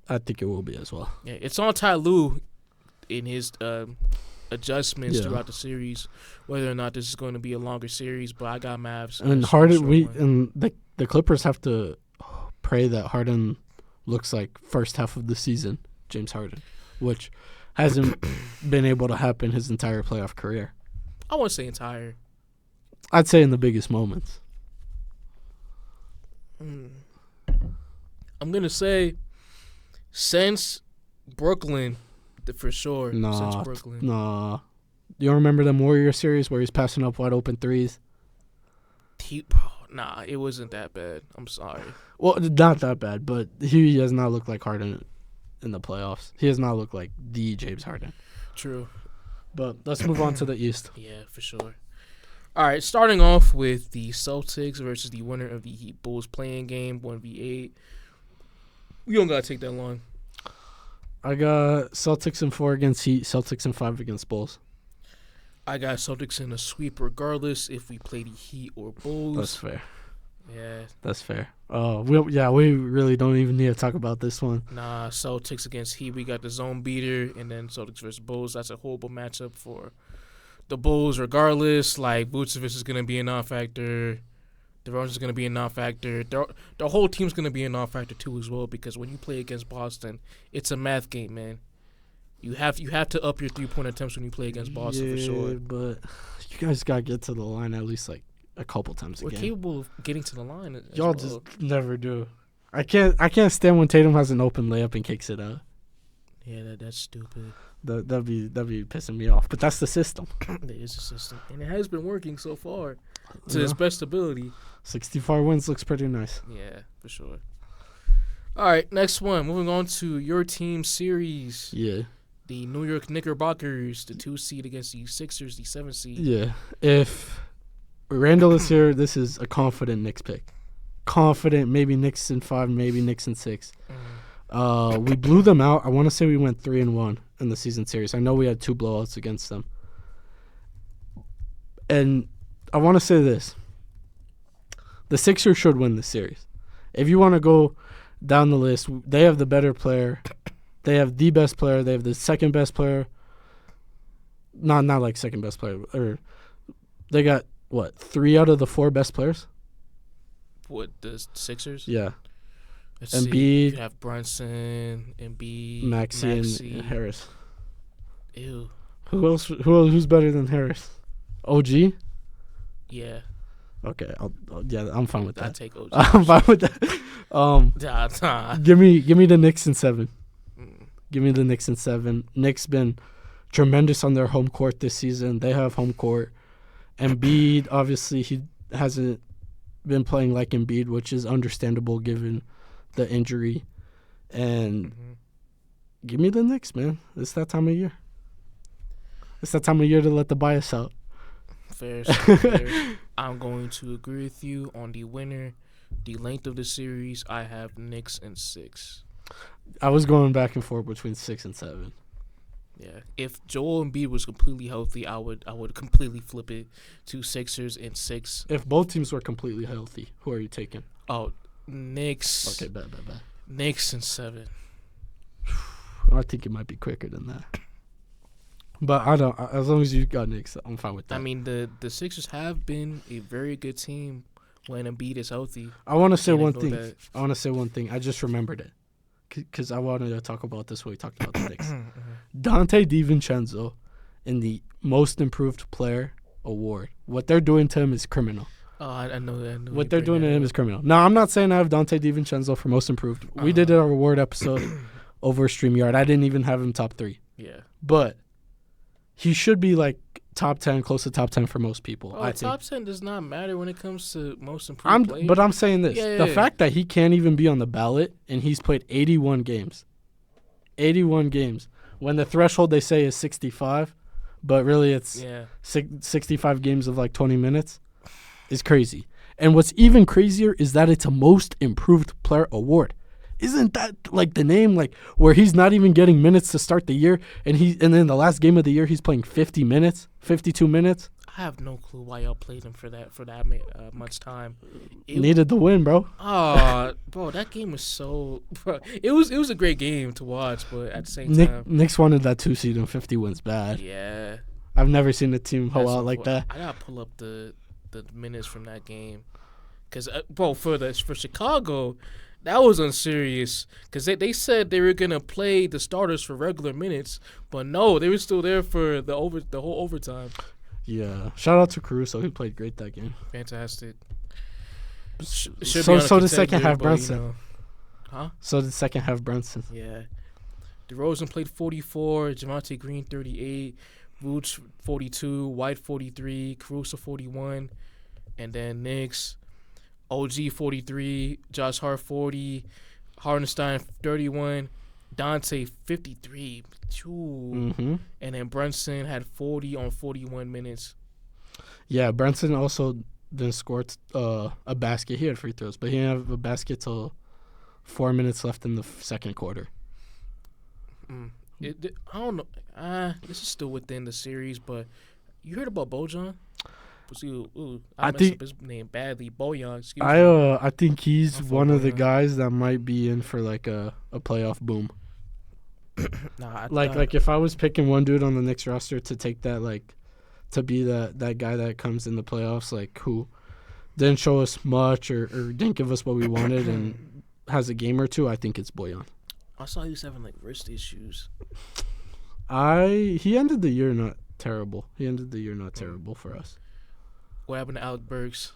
I think it will be as well. Yeah, it's on Ty Lue in his adjustments throughout the series, whether or not this is going to be a longer series. But I got Mavs. And Harden, the Clippers have to pray that Harden looks like first half of the season, James Harden, which hasn't been able to happen his entire playoff career. I won't say entire. I'd say in the biggest moments. I'm gonna say since Brooklyn, for sure. Since Brooklyn. Nah. You don't remember the Warrior series where he's passing up wide open threes? Nah, it wasn't that bad. I'm sorry. Well, not that bad, but he does not look like Harden in the playoffs. He does not look like the James Harden. True. But let's move on to the East. Yeah, for sure. All right, starting off with the Celtics versus the winner of the Heat Bulls playing game, 1v8. We don't got to take that long. I got Celtics in 4 against Heat, Celtics in 5 against Bulls. I got Celtics in a sweep regardless if we play the Heat or Bulls. That's fair. Yeah. That's fair. We really don't even need to talk about this one. Nah, Celtics against Heat, we got the zone beater, and then Celtics versus Bulls. That's a horrible matchup for the Bulls regardless. Like, Vucevic is going to be a non-factor. DeRozan is going to be a non-factor. The whole team's going to be a non-factor too as well, because when you play against Boston, it's a math game, man. You have to up your three-point attempts when you play against Boston for sure. But you guys got to get to the line at least like a couple times a game. We're capable of getting to the line. Y'all just never do. I can't stand when Tatum has an open layup and kicks it out. Yeah, that's stupid. That'd be pissing me off. But that's the system. It is a system, and it has been working so far to its best ability. 64 wins looks pretty nice. Yeah, for sure. All right, next one. Moving on to your team series. Yeah. The New York Knickerbockers, the 2 seed against the Sixers, the 7 seed. Yeah. If Randall is here, this is a confident Knicks pick. Confident, maybe Knicks in 5, maybe Knicks in 6. We blew them out. I want to say we went 3-1 in the season series. I know we had 2 blowouts against them. And I want to say this. The Sixers should win the series. If you want to go down the list, they have the better player. They have the best player. They have the second best player. Not like second best player. Or they got, 3 out of the 4 best players? What, the Sixers? Yeah. Let's Embiid. See. You have Brunson, Embiid, Maxey, and Harris. Ew. Who's better than Harris? OG? Yeah. Okay. I'm fine with that. I take OG. I'm fine with that. Give me the Knicks in 7. Give me the Knicks in 7. Knicks been tremendous on their home court this season. They have home court. Embiid, obviously, he hasn't been playing like Embiid, which is understandable given the injury. And give me the Knicks, man. It's that time of year. It's that time of year to let the bias out. Fair. I'm going to agree with you on the winner. The length of the series, I have Knicks in 6. I was going back and forth between 6 and 7. Yeah, if Joel Embiid was completely healthy, I would completely flip it to Sixers in 6. If both teams were completely healthy, who are you taking? Oh, Knicks. Okay, bad. Knicks in 7. I think it might be quicker than that. But I don't. As long as you got Knicks, I'm fine with that. I mean, the Sixers have been a very good team when Embiid is healthy. I want to say one thing. I just remembered it. Because I wanted to talk about this when we talked about the Knicks. Dante DiVincenzo in the Most Improved Player award. What they're doing to him is criminal. Oh, I know that. What they're doing to him is criminal. Now, I'm not saying I have Dante DiVincenzo for Most Improved. We did our award episode over StreamYard. I didn't even have him top 3. Yeah. But he should be like top 10, close to top 10 for most people. I think. Top 10 does not matter when it comes to Most Improved Player. But I'm saying this. The fact that he can't even be on the ballot and he's played 81 games. 81 games. When the threshold they say is 65, but really it's 65 games of like 20 minutes is crazy. And what's even crazier is that it's a Most Improved Player award. Isn't that like the name, like where he's not even getting minutes to start the year, and then the last game of the year he's playing 50 minutes, 52 minutes? I have no clue why y'all played him for that much time. Needed the win, bro. Oh, bro, that game was so. Bro, it was a great game to watch, but at the same time, Knicks wanted that 2 seed and 50 wins bad. Yeah, I've never seen a team hoe out like that. I gotta pull up the minutes from that game, cause bro, for Chicago. That was unserious because they said they were going to play the starters for regular minutes, but no, they were still there for the whole overtime. Yeah. Shout out to Caruso. He played great that game. Fantastic. So the second half, Brunson. Huh? So did second half Brunson. Yeah. DeRozan played 44, Javonte Green 38, Vooch 42, White 43, Caruso 41, and then Knicks, OG 43, Josh Hart 40, Hardenstein 31, Dante 53, and then Brunson had 40 on 41 minutes. Yeah, Brunson also then scored a basket. He had free throws, but he didn't have a basket till 4 minutes left in the second quarter. I don't know. This is still within the series, but you heard about Bojan? I messed up his name badly. Bojan, excuse me. I think he's one of the guys that might be in for like a playoff boom. Like if I was picking one dude on the Knicks roster to take that, like, to be that guy that comes in the playoffs, like, who didn't show us much or didn't give us what we wanted and has a game or two, I think it's Bojan. I saw he was having like wrist issues. He ended the year not terrible. Terrible for us. What happened to Alec Burks?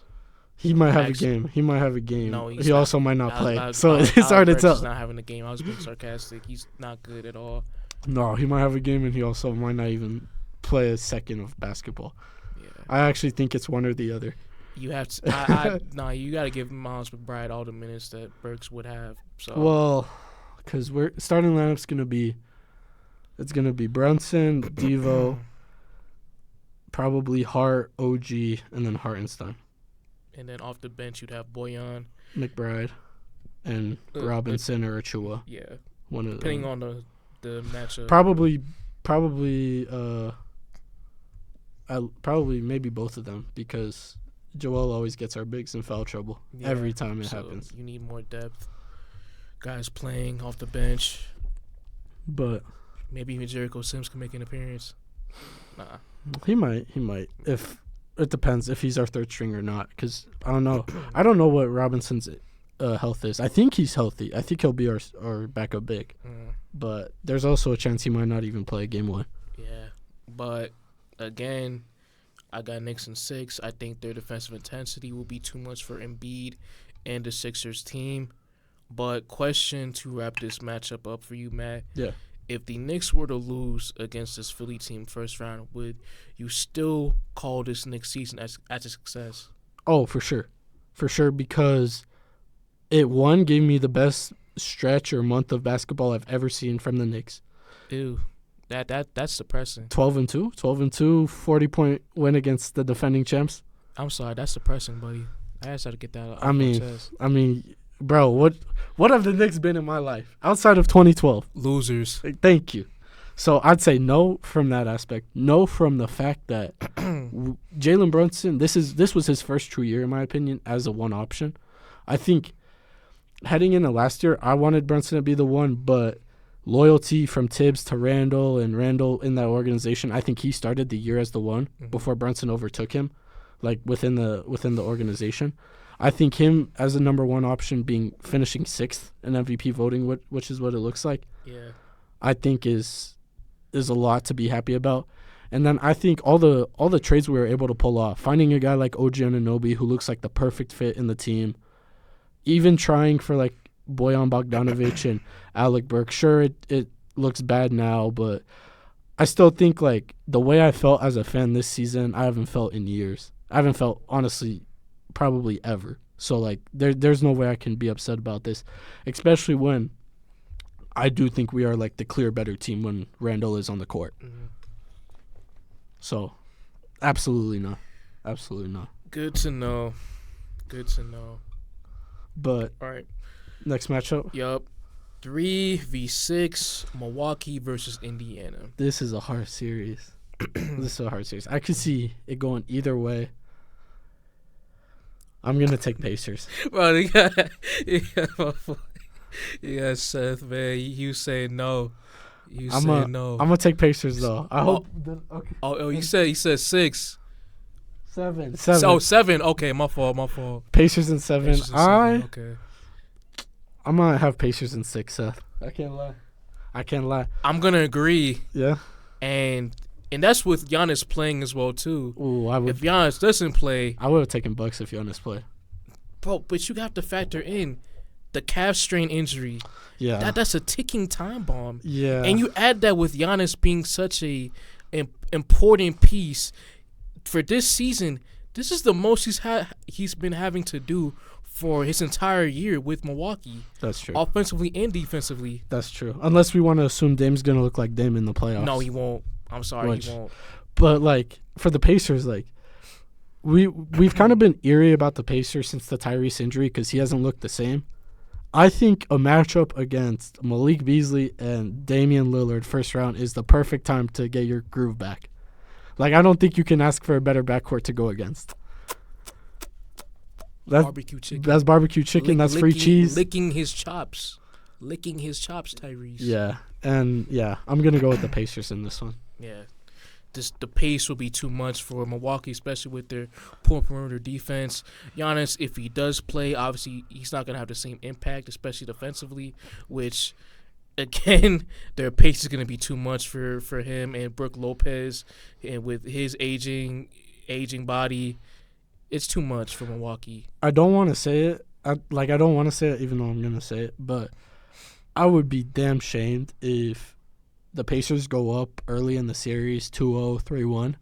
He might have a game. No, he also might not play. Alec, so it's hard to tell. He's not having a game. I was being sarcastic. He's not good at all. No, he might have a game, and he also might not even play a second of basketball. Yeah. I actually think it's one or the other. You have to. You got to give Miles McBride all the minutes that Burks would have. So. Well, because we're starting lineup's gonna be Brunson, Devo, probably Hart, OG, and then Hartenstein. And then off the bench, you'd have Bojan, McBride, and Robinson or Achua. Yeah. One of them. Depending on the matchup. Probably maybe both of them, because Joel always gets our bigs in foul trouble every time it happens. You need more depth. Guys playing off the bench. But maybe even Jericho Sims can make an appearance. Nah. He might. If it depends if he's our third string or not, because I don't know. I don't know what Robinson's health is. I think he's healthy. I think he'll be our backup big. But there's also a chance he might not even play game one. Yeah. But, again, I got Knicks in 6. I think their defensive intensity will be too much for Embiid and the Sixers team. But question to wrap this matchup up for you, Matt. Yeah. If the Knicks were to lose against this Philly team first round, would you still call this Knicks season as a success? Oh, for sure. For sure, because it, one, gave me the best stretch or month of basketball I've ever seen from the Knicks. Ew. That's depressing. 12-2, 40-point win against the defending champs. I'm sorry, that's depressing, buddy. I just had to get that off my chest. I mean, bro, what have the Knicks been in my life outside of 2012? Losers. Thank you. So I'd say no from that aspect. No from the fact that Jalen Brunson, this was his first true year, in my opinion, as a one option. I think heading into last year, I wanted Brunson to be the one, but loyalty from Tibbs to Randall and Randall in that organization, I think he started the year as the one before Brunson overtook him, like within the organization. I think him as a number one option, finishing 6th in MVP voting, which is what it looks like. Yeah, I think is a lot to be happy about. And then I think all the trades we were able to pull off, finding a guy like OG Anunoby who looks like the perfect fit in the team, even trying for like Bojan Bogdanovic and Alec Burks. Sure, it looks bad now, but I still think like the way I felt as a fan this season, I haven't felt in years. I haven't felt, honestly, probably ever. So like there's no way I can be upset about this, especially when I do think we are like the clear better team when Randall is on the court. So absolutely not. Good to know. But all right, next matchup. Yup. 3v6 Milwaukee versus Indiana. This is a hard series. I could see it going either way. I'm going to take Pacers. Bro, you got Seth, man. You say no. I'm going to take Pacers, though. I hope. Okay. Oh, you said 6. 7. Oh, 7. Okay, my fault. Pacers in 7. Okay. I might have Pacers in 6, Seth. I can't lie. I'm going to agree. Yeah. And that's with Giannis playing as well, too. Ooh, if Giannis doesn't play, I would have taken Bucks if Giannis played. Bro, but you have to factor in the calf strain injury. Yeah. That's a ticking time bomb. Yeah. And you add that with Giannis being such a important piece for this season. This is the most he's been having to do for his entire year with Milwaukee. That's true. Offensively and defensively. That's true. Unless we want to assume Dame's going to look like Dame in the playoffs. No, he won't. I'm sorry, he won't. But, like, for the Pacers, like, we've kind of been eerie about the Pacers since the Tyrese injury because he hasn't looked the same. I think a matchup against Malik Beasley and Damian Lillard first round is the perfect time to get your groove back. Like, I don't think you can ask for a better backcourt to go against. Barbecue chicken. That's barbecue chicken. That's free cheese. Licking his chops, Tyrese. Yeah, and I'm gonna go with the Pacers in this one. Yeah, the pace will be too much for Milwaukee, especially with their poor perimeter defense. Giannis, if he does play, obviously he's not gonna have the same impact, especially defensively. Which, again, their pace is gonna be too much for him and Brook Lopez, and with his aging body. It's too much for Milwaukee. I don't want to say it. I don't want to say it, even though I'm going to say it. But I would be damn shamed if the Pacers go up early in the series 2-0, 3-1,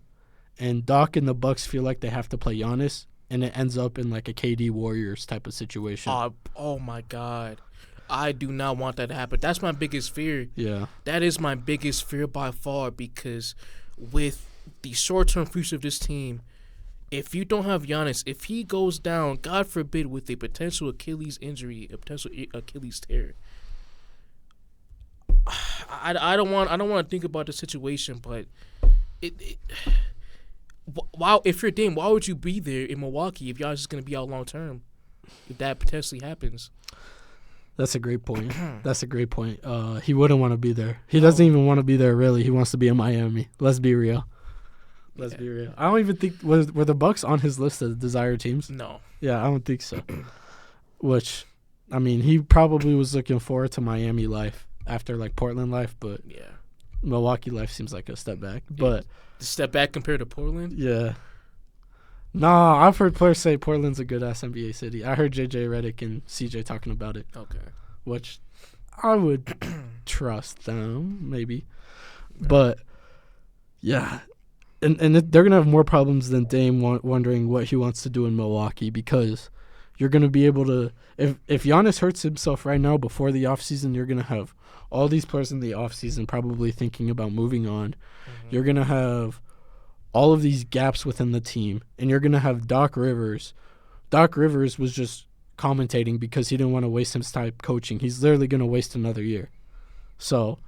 and Doc and the Bucks feel like they have to play Giannis, and it ends up in like a KD Warriors type of situation. Oh my God. I do not want that to happen. That's my biggest fear. Yeah. That is my biggest fear by far because with the short-term future of this team, if you don't have Giannis, if he goes down, God forbid, with a potential Achilles injury, a potential Achilles tear, I don't want to think about the situation, but if you're Dame, why would you be there in Milwaukee if Giannis is going to be out long term? If that potentially happens. That's a great point. He wouldn't want to be there. He doesn't even want to be there, really. He wants to be in Miami. Let's be real. Let's be real. I don't even think were the Bucks on his list of desired teams. No. Yeah, I don't think so. Which, I mean, he probably was looking forward to Miami life after like Portland life, but Milwaukee life seems like a step back. But the step back compared to Portland. Yeah. Nah, I've heard players say Portland's a good ass NBA city. I heard JJ Redick and CJ talking about it. Okay. Which I would trust them, maybe. Right. But yeah. And they're going to have more problems than Dame wondering what he wants to do in Milwaukee because you're going to be able to – if Giannis hurts himself right now before the offseason, you're going to have all these players in the offseason probably thinking about moving on. Mm-hmm. You're going to have all of these gaps within the team, and you're going to have Doc Rivers. Doc Rivers was just commentating because he didn't want to waste his time coaching. He's literally going to waste another year. So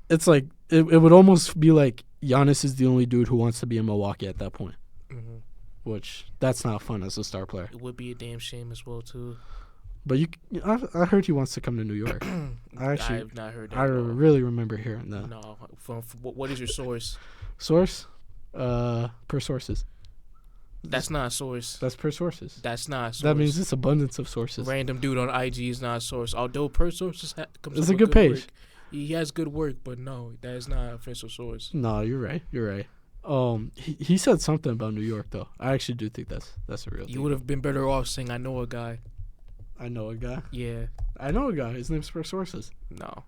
it's like it would almost be like Giannis is the only dude who wants to be in Milwaukee at that point, which that's not fun as a star player. It would be a damn shame as well, too. But I heard he wants to come to New York. I have not heard that. I really remember hearing that. No. From what is your source? Source? Per sources. That's not a source. That's per sources. That's not a source. That means it's abundance of sources. Random dude on IG is not a source. Although per sources comes it's a good page. Work. He has good work, but no, that is not an official source. No, you're right. He said something about New York though. I actually do think that's a real thing. You would have been better off saying I know a guy. I know a guy? Yeah. I know a guy. His name's per sources. No.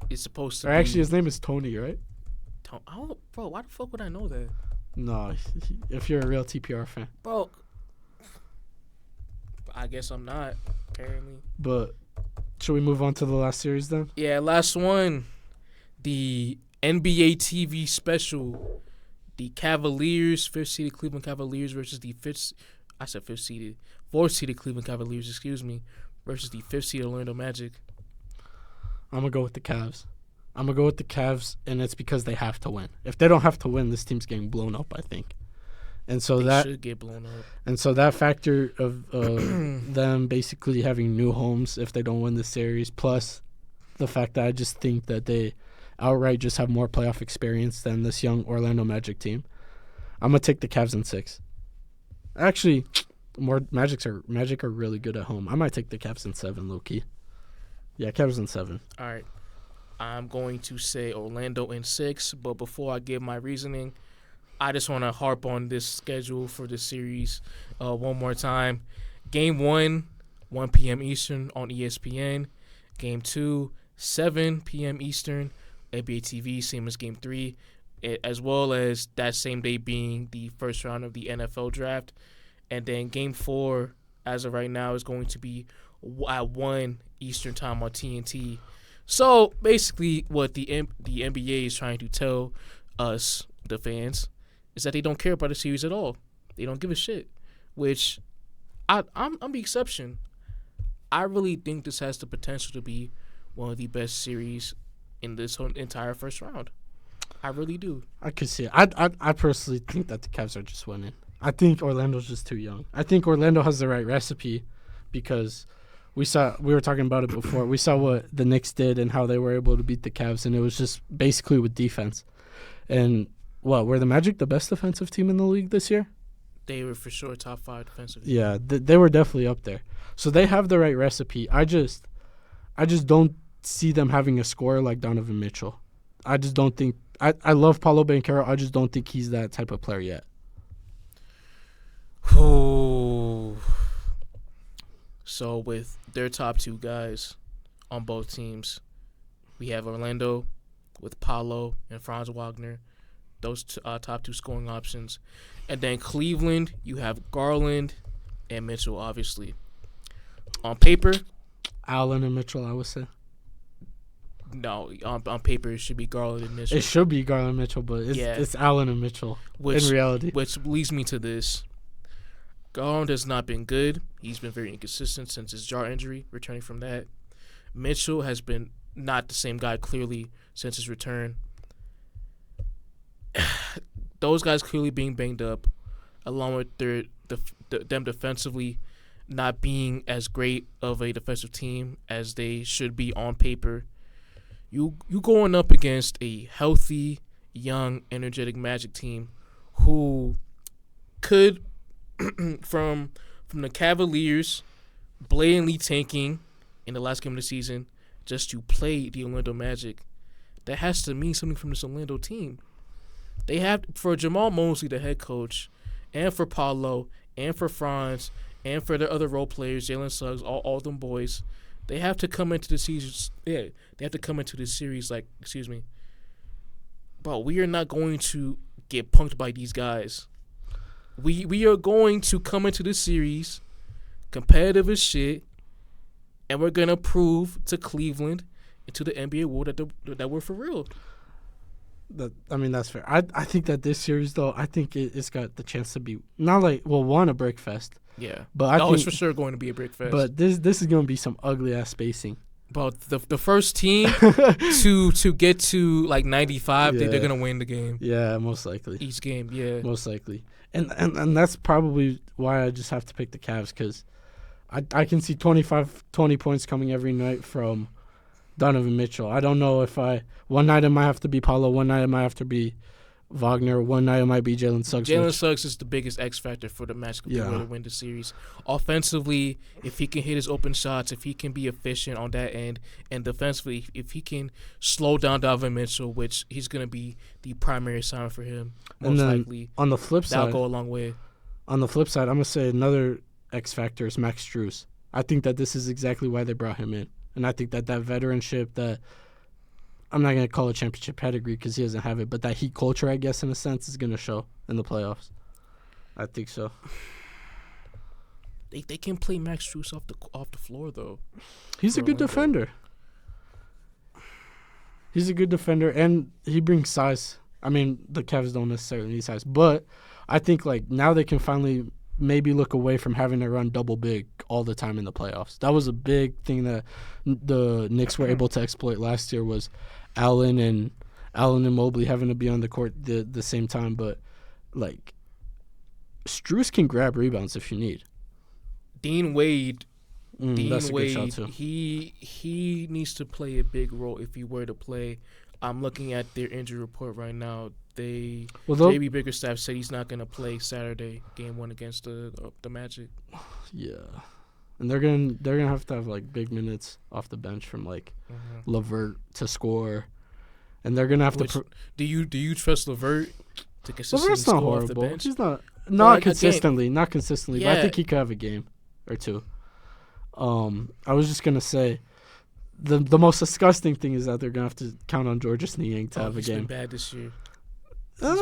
It's supposed to or actually his name is Tony, right? Bro, why the fuck would I know that? No, if you're a real TPR fan. Bro, I guess I'm not, apparently. But should we move on to the last series then? Yeah, last one. The NBA TV special. The Cavaliers, 5th-seeded Cleveland Cavaliers versus the 4th-seeded Cleveland Cavaliers, versus the 5th-seeded Orlando Magic. I'm going to go with the Cavs. And it's because they have to win. If they don't have to win, this team's getting blown up, I think. And so they should get blown up. And so that factor of them basically having new homes if they don't win the series, plus the fact that I just think that they outright just have more playoff experience than this young Orlando Magic team. I'm going to take the Cavs in 6. Actually, Magic are really good at home. I might take the Cavs in 7, low-key. Yeah, Cavs in 7. All right. I'm going to say Orlando in 6, but before I give my reasoning, I just want to harp on this schedule for the series one more time. Game 1, 1 p.m. Eastern on ESPN. Game 2, 7 p.m. Eastern, NBA TV, same as Game 3, as well as that same day being the first round of the NFL draft. And then Game 4, as of right now, is going to be at 1 Eastern time on TNT. So basically what the NBA is trying to tell us, the fans, is that they don't care about the series at all. They don't give a shit, which I'm the exception. I really think this has the potential to be one of the best series in this whole entire first round. I really do. I could see it. I personally think that the Cavs are just winning. I think Orlando's just too young. I think Orlando has the right recipe because we were talking about it before. We saw what the Knicks did and how they were able to beat the Cavs, and it was just basically with defense. And were the Magic the best defensive team in the league this year? They were for sure top 5 defensive. Yeah, they were definitely up there. So they have the right recipe. I just don't see them having a scorer like Donovan Mitchell. I just don't think – I love Paolo Banchero. I just don't think he's that type of player yet. Oh. So with their top 2 guys on both teams, we have Orlando with Paolo and Franz Wagner, those top 2 scoring options. And then Cleveland, you have Garland and Mitchell, obviously. On paper, Allen and Mitchell, I would say. No, on paper, it should be Garland and Mitchell. It should be Garland and Mitchell, but it's Allen and Mitchell in reality. Which leads me to this. Garland has not been good. He's been very inconsistent since his jaw injury, returning from that. Mitchell has been not the same guy, clearly, since his return. Those guys clearly being banged up, along with them defensively not being as great of a defensive team as they should be on paper. You going up against a healthy, young, energetic Magic team who could, from the Cavaliers blatantly tanking in the last game of the season just to play the Orlando Magic, that has to mean something from this Orlando team. They have, for Jamal Mosley, the head coach, and for Paolo, and for Franz, and for the other role players, Jalen Suggs, all them boys, they have to come into the season. Yeah, they have to come into this series like, but we are not going to get punked by these guys. We are going to come into this series competitive as shit, and we're gonna prove to Cleveland and to the NBA world that we're for real. That's fair. I think that this series, though, I think it's got the chance to be not like a break fest. Yeah, but I think it's for sure going to be a break fest. But this is going to be some ugly ass spacing. But the first team to get to like 95, they're gonna win the game. Yeah, most likely. Each game, yeah, most likely. And that's probably why I just have to pick the Cavs, because I can see 20 points coming every night from Donovan Mitchell. I don't know if one night it might have to be Paolo, one night it might have to be Wagner, one night it might be Jalen Suggs. Jalen Suggs is the biggest X factor for the Magic to win the series. Offensively, if he can hit his open shots, if he can be efficient on that end, and defensively, if he can slow down Donovan Mitchell, which he's going to be the primary assignment for him, most likely. On the flip side, that'll go a long way. On the flip side, I'm going to say another X factor is Max Strus. I think that this is exactly why they brought him in. And I think that veteranship, that I'm not going to call it championship pedigree because he doesn't have it, but that heat culture, I guess, in a sense, is going to show in the playoffs. I think so. They can play Max Strus off the floor, though. He's a good defender. He's a good defender, and he brings size. I mean, the Cavs don't necessarily need size, but I think like now they can finally maybe look away from having to run double big all the time in the playoffs. That was a big thing that the Knicks were able to exploit last year, was Allen and Mobley having to be on the court the same time. But like Strus can grab rebounds if you need. Dean Wade, that's a good shot too. He needs to play a big role if he were to play. I'm looking at their injury report right now. J.B. Bickerstaff said he's not going to play Saturday, game 1 against the Magic. Yeah, and they're gonna have to have like big minutes off the bench from like LeVert to score, and they're gonna have to. Do you trust LeVert to consistently LeVert's not score horrible. off the bench? He's not consistently, but I think he could have a game or two. I was just gonna say, the most disgusting thing is that they're gonna have to count on Georges Niang to have a game. He's been bad this year.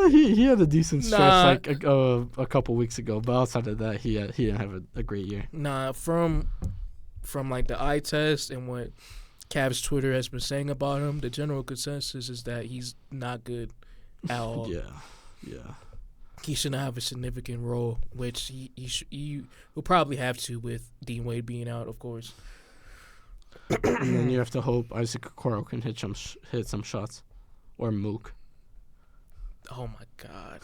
He had a decent stretch a couple weeks ago, but outside of that, he didn't have a great year. Nah, from like the eye test and what Cavs Twitter has been saying about him, the general consensus is that he's not good at all. Yeah. He shouldn't have a significant role, which he will probably have to with Dean Wade being out, of course. And then you have to hope Isaac Okoro can hit some shots, or Mook. Oh my God!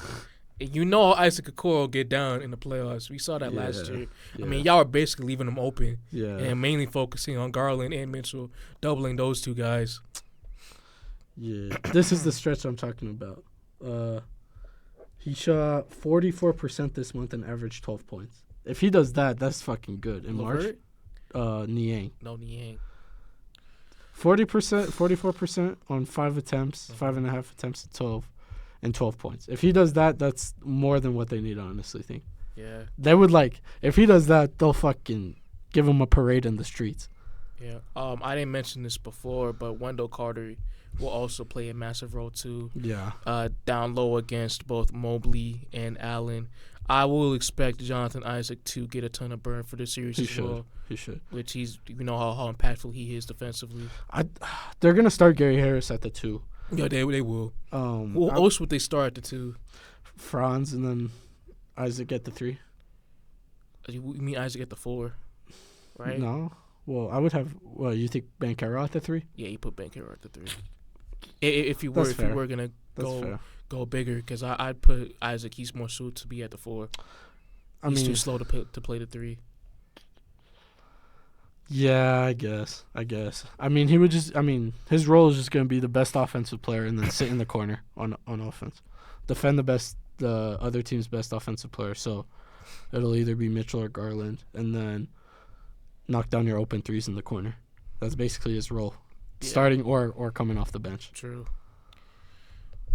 You know Isaac Okoro get down in the playoffs. We saw that last year. Yeah. I mean, y'all are basically leaving him open, and mainly focusing on Garland and Mitchell, doubling those two guys. Yeah, this is the stretch I'm talking about. He shot 44% this month and averaged 12 points. If he does that, that's fucking good. In March, Niang. No, Niang. 44% on 5 attempts, 5.5 attempts to 12. And 12 points. If he does that, that's more than what they need, I honestly think. Yeah. They would if he does that, they'll fucking give him a parade in the streets. Yeah. I didn't mention this before, but Wendell Carter will also play a massive role too. Yeah. Down low against both Mobley and Allen. I will expect Jonathan Isaac to get a ton of burn for this series as well. He should. Which how impactful he is defensively. They're gonna start Gary Harris at the 2. Yeah, they will. Who else would they start at the 2? Franz and then Isaac at the 3. You mean Isaac at the 4, right? No. Well, I would have. Well, you think Banchero at the 3? Yeah, you put Banchero at the 3. If you were gonna go bigger, because I'd put Isaac. He's more suited to be at the 4. He's too slow to play the 3. Yeah, I guess. I mean, his role is just going to be the best offensive player and then sit in the corner on offense. Defend the other team's best offensive player. So it'll either be Mitchell or Garland, and then knock down your open threes in the corner. That's basically his role, starting or coming off the bench. True.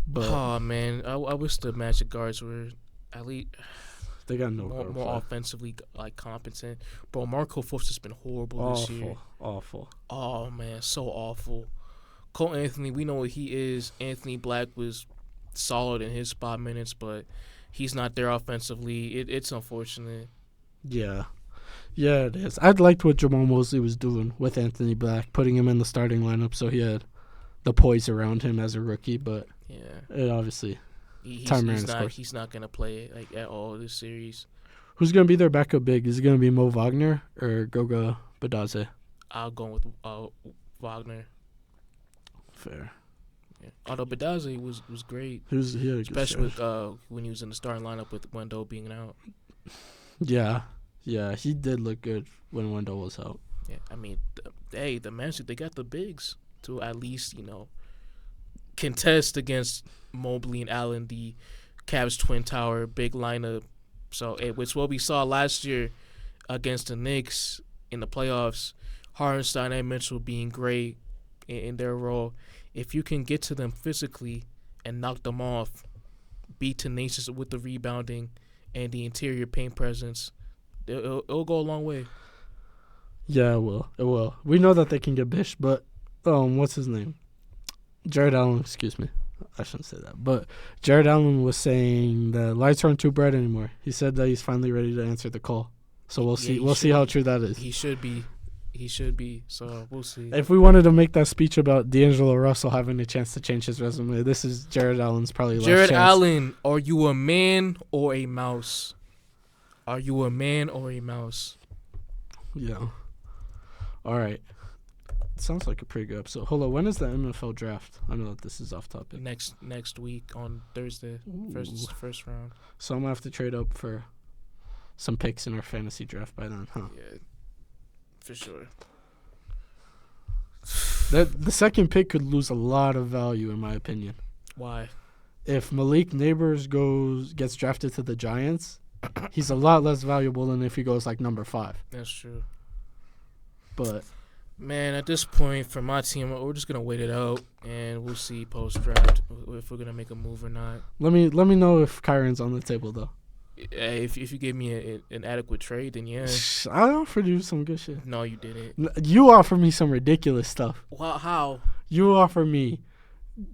But man, I wish the Magic guards were at least. They got more offensively competent. Bro, Marco Fultz has been horrible this year. Awful. Oh man, so awful. Cole Anthony, we know what he is. Anthony Black was solid in his spot minutes, but he's not there offensively. It's unfortunate. Yeah, it is. I'd liked what Jamal Mosley was doing with Anthony Black, putting him in the starting lineup so he had the poise around him as a rookie. But it obviously. He's not going to play at all this series. Who's going to be their backup big? Is it going to be Mo Wagner or Goga Badaze? I'll go with Wagner. Fair. Yeah. Although Badaze was great. He had a especially with, when he was in the starting lineup with Wendell being out. Yeah, he did look good when Wendell was out. Yeah, I mean, the Magic, they got the bigs to at least, contest against Mobley and Allen, the Cavs Twin Tower big lineup. So it's what we saw last year against the Knicks in the playoffs. Hartenstein and Mitchell being great in their role. If you can get to them physically and knock them off, be tenacious with the rebounding and the interior paint presence, it'll go a long way. Yeah, it will. We know that they can get bish, but what's his name? Jared Allen, excuse me. I shouldn't say that. But Jared Allen was saying the lights aren't too bright anymore. He said that he's finally ready to answer the call. So we'll see. We'll see how true that is. He should be. So we'll see. If we wanted to make that speech about D'Angelo Russell having a chance to change his resume, this is Jared Allen's probably last chance. Jared Allen, are you a man or a mouse? Are you a man or a mouse? Yeah. All right. Sounds like a pretty good episode. Hold on, when is the NFL draft? I know that this is off topic. Next week on Thursday, first round. So I'm gonna have to trade up for some picks in our fantasy draft by then, huh? Yeah, for sure. The second pick could lose a lot of value, in my opinion. Why? If Malik Neighbors gets drafted to the Giants, he's a lot less valuable than if he goes number 5. That's true. But man, at this point, for my team, we're just gonna wait it out, and we'll see post draft if we're gonna make a move or not. Let me know if Kyron's on the table though. if you give me an adequate trade, then yeah. I offered you some good shit. No, you didn't. You offered me some ridiculous stuff. Well, how? You offered me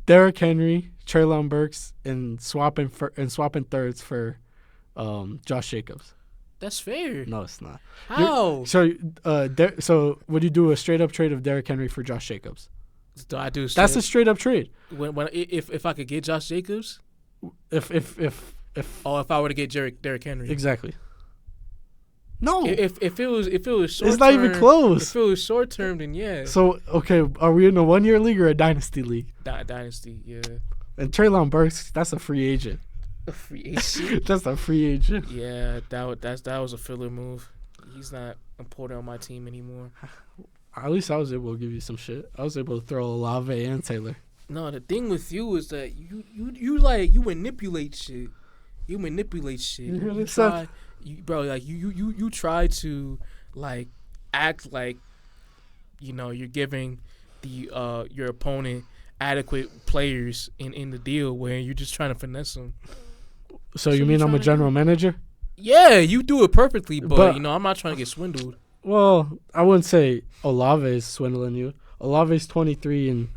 Derrick Henry, Treylon Burks, and swapping thirds for Josh Jacobs. That's fair. No, it's not. How? So would you do a straight up trade of Derrick Henry for Josh Jacobs? Do I do? That's a straight up trade. If I could get Josh Jacobs. If I were to get Derrick Henry. Exactly. No. If it was short it's not even close. If it was short term, then yeah. So okay, are we in a 1 year league or a dynasty league? Dynasty, yeah. And Treylon Burks, that's a free agent. A free agent. That's a free agent. Yeah, that was a filler move. He's not important on my team anymore. At least I was able to give you some shit. I was able to throw Olave and Taylor. No, the thing with you is that you manipulate shit. You manipulate shit. You try to like act like you're giving the your opponent adequate players in the deal where you're just trying to finesse them. So you mean I'm a general manager? Yeah, you do it perfectly, but I'm not trying to get swindled. Well, I wouldn't say Olave is swindling you. Olave's 23, and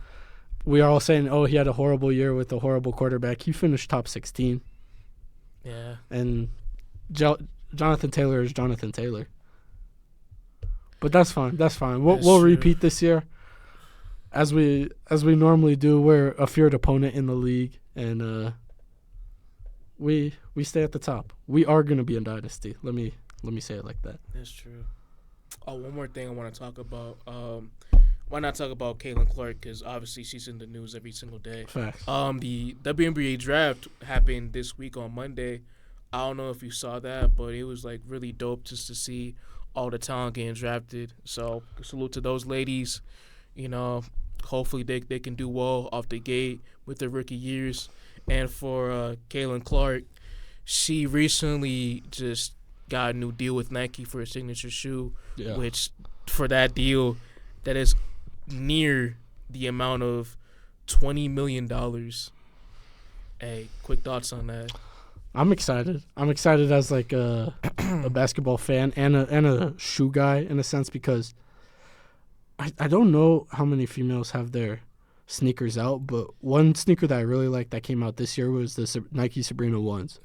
we are all saying, oh, he had a horrible year with a horrible quarterback. He finished top 16. Yeah. And Jonathan Taylor is Jonathan Taylor. But that's fine. That's fine. We'll repeat this year. As we normally do, we're a feared opponent in the league, and we stay at the top. We are going to be in dynasty. Let me say it like that. That's true. Oh, one more thing I want to talk about. Why not talk about Caitlin Clark? Because obviously she's in the news every single day. Facts. The WNBA draft happened this week on Monday. I don't know if you saw that, but it was like really dope just to see all the talent getting drafted. So salute to those ladies. Hopefully they can do well off the gate with their rookie years. And for Caitlin Clark, she recently just got a new deal with Nike for a signature shoe, which for that deal, that is near the amount of $20 million. Hey, quick thoughts on that? I'm excited. I'm excited as like a basketball fan and a shoe guy in a sense because I don't know how many females have their sneakers out, but one sneaker that I really liked that came out this year was the Nike Sabrina 1s.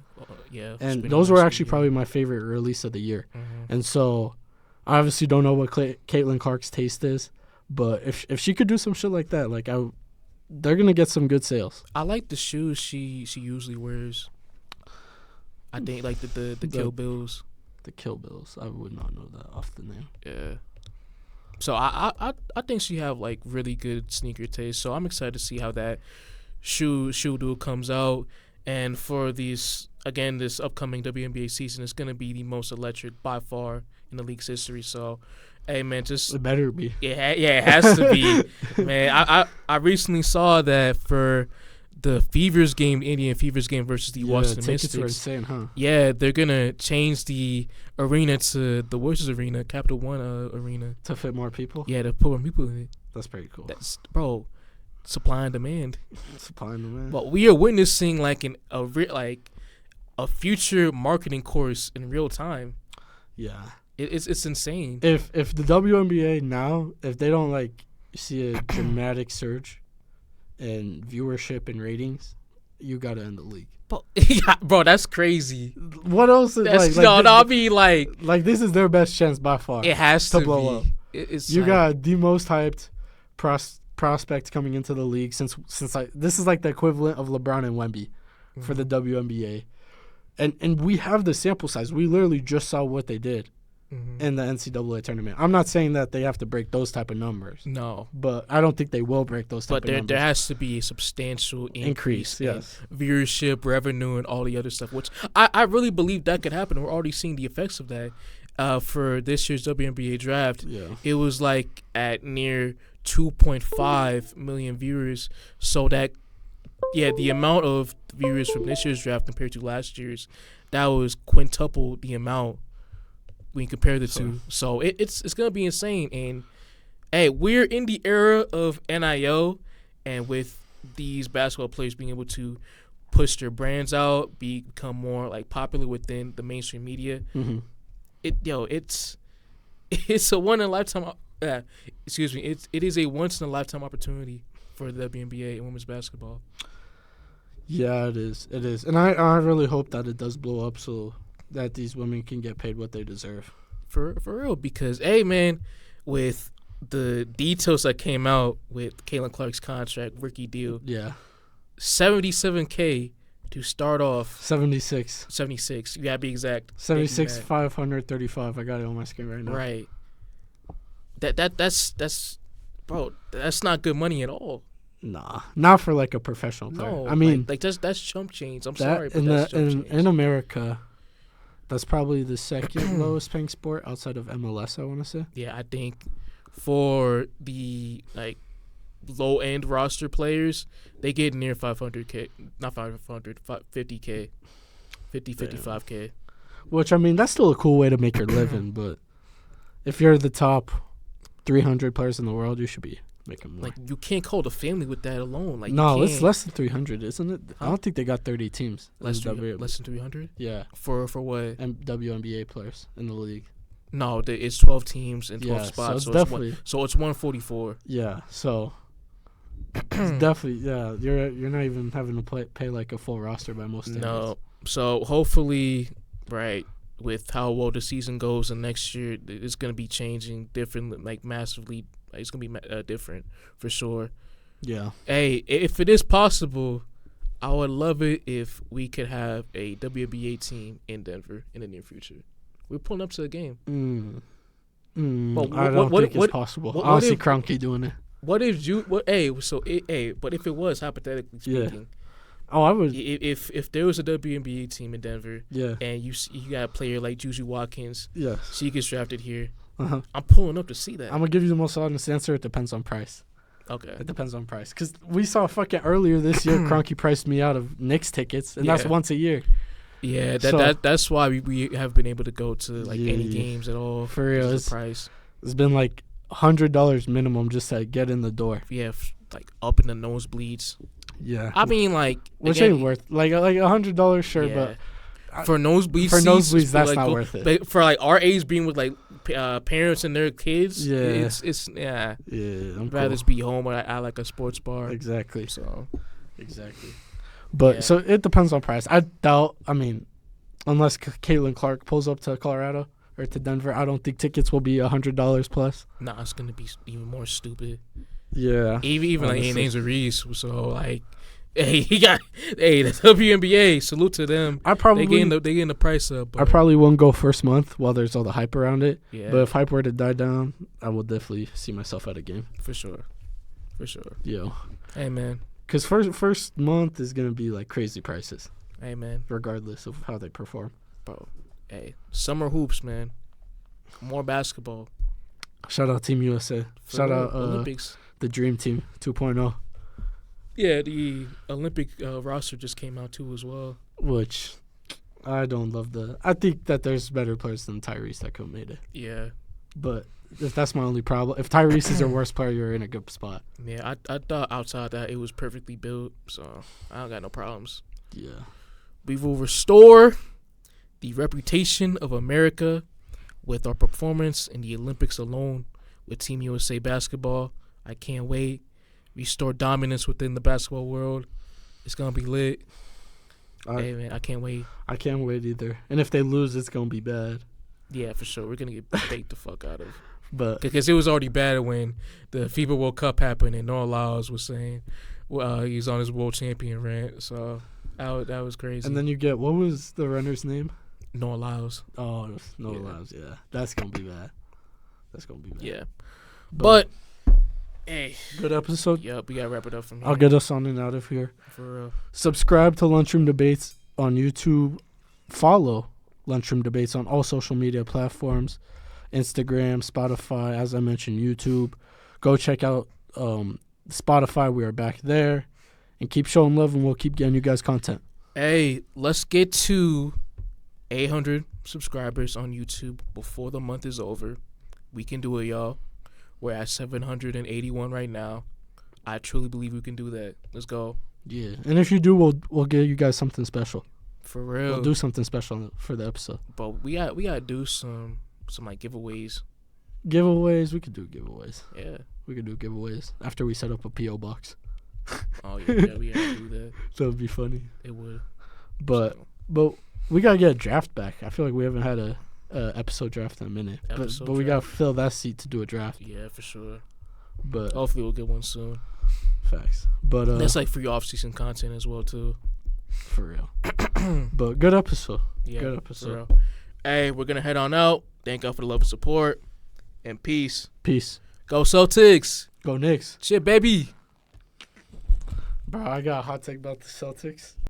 Yeah, and those were actually probably my favorite release of the year. Mm-hmm. And so I obviously don't know what Caitlin Clark's taste is, but if she could do some shit like that, they're gonna get some good sales. I like the shoes she usually wears. I think like the Kill Bills. The Kill Bills. I would not know that off the name. Yeah. So I think she have like really good sneaker taste. So I'm excited to see how that shoe dude comes out. And for this upcoming WNBA season is going to be the most electric by far in the league's history. So, hey, man, it better be. Yeah, it has to be. Man, I recently saw that for the Fever's game, Indian Fever's game versus the Washington Mystics. Tickets were insane, huh? Yeah, they're going to change the arena to the Wizards Arena, Capital One Arena. To fit more people? Yeah, to put more people in it. That's pretty cool. Bro, supply and demand. Supply and demand. But we are witnessing like a future marketing course in real time. Yeah. It's insane. If the WNBA now, if they don't see a dramatic surge in viewership and ratings, you gotta end the league. But, yeah, bro, that's crazy. What else? I'll be like this is their best chance by far. It has to blow up. You got the most hyped prospect coming into the league since this is like the equivalent of LeBron and Wemby for the WNBA, and we have the sample size. We literally just saw what they did in the NCAA tournament. I'm not saying that they have to break those type of numbers. No, but I don't think they will break those type of numbers. But there has to be a substantial increase yes, in viewership, revenue, and all the other stuff. Which I really believe that could happen. We're already seeing the effects of that. For this year's WNBA draft, it was like at near 2.5 million viewers. So that, the amount of viewers from this year's draft compared to last year's, that was quintuple the amount when you compare the two. So it's gonna be insane. And hey, we're in the era of NIL, and with these basketball players being able to push their brands out, become more like popular within the mainstream media. Mm-hmm. It's a one in a lifetime. Excuse me. It is a once in a lifetime opportunity for the WNBA and women's basketball. Yeah, it is. It is, and I really hope that it does blow up so that these women can get paid what they deserve. For real, because hey, man, with the details that came out with Caitlin Clark's contract, rookie deal, yeah, $77K to start off. 76. 76. You gotta be exact. 76 535. I got it on my screen right now. Right. That's bro. That's not good money at all. Nah, not for like a professional player. No, I mean, like that's chump change. I'm sorry, but that's chump change. in America, that's probably the second lowest paying sport outside of MLS. I want to say. Yeah, I think for the like low end roster players, they get near 500K, not 500, 50K, 55K. Which I mean, that's still a cool way to make your living. But if you're the top 300 players in the world, you should be making more. Like you can't call the family with that alone. Like no, it's less than 300, isn't it? Huh? I don't think they got 30 teams. Less than 300. Yeah. For what? And WNBA players in the league. No, it's 12 teams and 12 spots. So it's definitely. So it's 144. Yeah. So it's definitely You're not even having to pay like a full roster by most standards. No. So hopefully, right, with how well the season goes and next year, it's gonna be changing different, like massively. Like, it's gonna be different for sure. Yeah. Hey, if it is possible, I would love it if we could have a WNBA team in Denver in the near future. We're pulling up to the game. I don't think it's possible. I don't see Kroenke doing it. What if you? But if it was hypothetically speaking, yeah. Oh, I would. If there was a WNBA team in Denver, yeah, and you got a player like Juicy Watkins, yeah, she gets drafted here. Uh-huh. I'm pulling up to see that. I'm gonna give you the most honest answer. It depends on price. Okay. It depends on price, because we saw fucking earlier this year, Kroenke priced me out of Knicks tickets, and that's once a year. Yeah, that's why we have been able to go to like any games at all. For real, the price. It's been like $100 minimum just to get in the door. Yeah, like up in the nosebleeds. Yeah, I mean like which ain't worth like $100, sure, but for nosebleeds, that's like, not worth it. But for like our age, being with like parents and their kids, it's I'm rather be home or at like a sports bar. Exactly. So exactly. But so it depends on price. I doubt. I mean, unless Caitlin Clark pulls up to Colorado or to Denver, I don't think tickets will be $100 plus. Nah, it's gonna be even more stupid. Yeah. Even like names of Reese. So like, the WNBA. Salute to them. I probably they getting the price up. I probably won't go first month while there's all the hype around it. Yeah. But if hype were to die down, I will definitely see myself at a game. For sure. Yo. Hey man. Because first month is going to be, like, crazy prices. Hey, man. Regardless of how they perform. Bro, hey, summer hoops, man. More basketball. Shout out Team USA. Shout out Olympics. The Dream Team 2.0. Yeah, the Olympic roster just came out, too, as well. Which I don't love I think that there's better players than Tyrese that could have made it. Yeah. But if that's my only problem, if Tyrese is your worst player, you're in a good spot. Yeah, I thought outside that it was perfectly built, so I don't got no problems. Yeah. We will restore the reputation of America with our performance in the Olympics alone with Team USA basketball. I can't wait. Restore dominance within the basketball world. It's going to be lit. Hey, man, I can't wait. I can't wait either. And if they lose, it's going to be bad. Yeah, for sure. We're going to get baked the fuck out of. But because it was already bad when the FIBA World Cup happened and Noah Lyles was saying he's on his world champion rant. So that was crazy. And then you get, what was the runner's name? Noah Lyles. Oh, Noah Lyles, yeah. That's going to be bad. Yeah. But hey. Good episode. Yep, we got to wrap it up from here. I'll get us on and out of here. For real. Subscribe to Lunchroom Debates on YouTube. Follow Lunchroom Debates on all social media platforms. Instagram, Spotify, as I mentioned, YouTube. Go check out Spotify. We are back there. And keep showing love, and we'll keep getting you guys content. Hey, let's get to 800 subscribers on YouTube before the month is over. We can do it, y'all. We're at 781 right now. I truly believe we can do that. Let's go. Yeah, and if you do, we'll give you guys something special. For real. We'll do something special for the episode. But we gotta do some like giveaways. Giveaways, we could do giveaways. Yeah. We could do giveaways after we set up a P.O. box. Oh, yeah, we gotta do that. That would be funny. It would. But we gotta get a draft back. I feel like we haven't had a episode draft in a minute. But we gotta fill that seat to do a draft. Yeah, for sure. But hopefully we'll get one soon. Facts. But that's like free off-season content as well too. For real. But good episode. Yeah, good episode. For real. Hey, we're gonna head on out. Thank y'all for the love and support. And peace. Peace. Go Celtics. Go Knicks. Shit, baby. Bro, I got a hot take about the Celtics.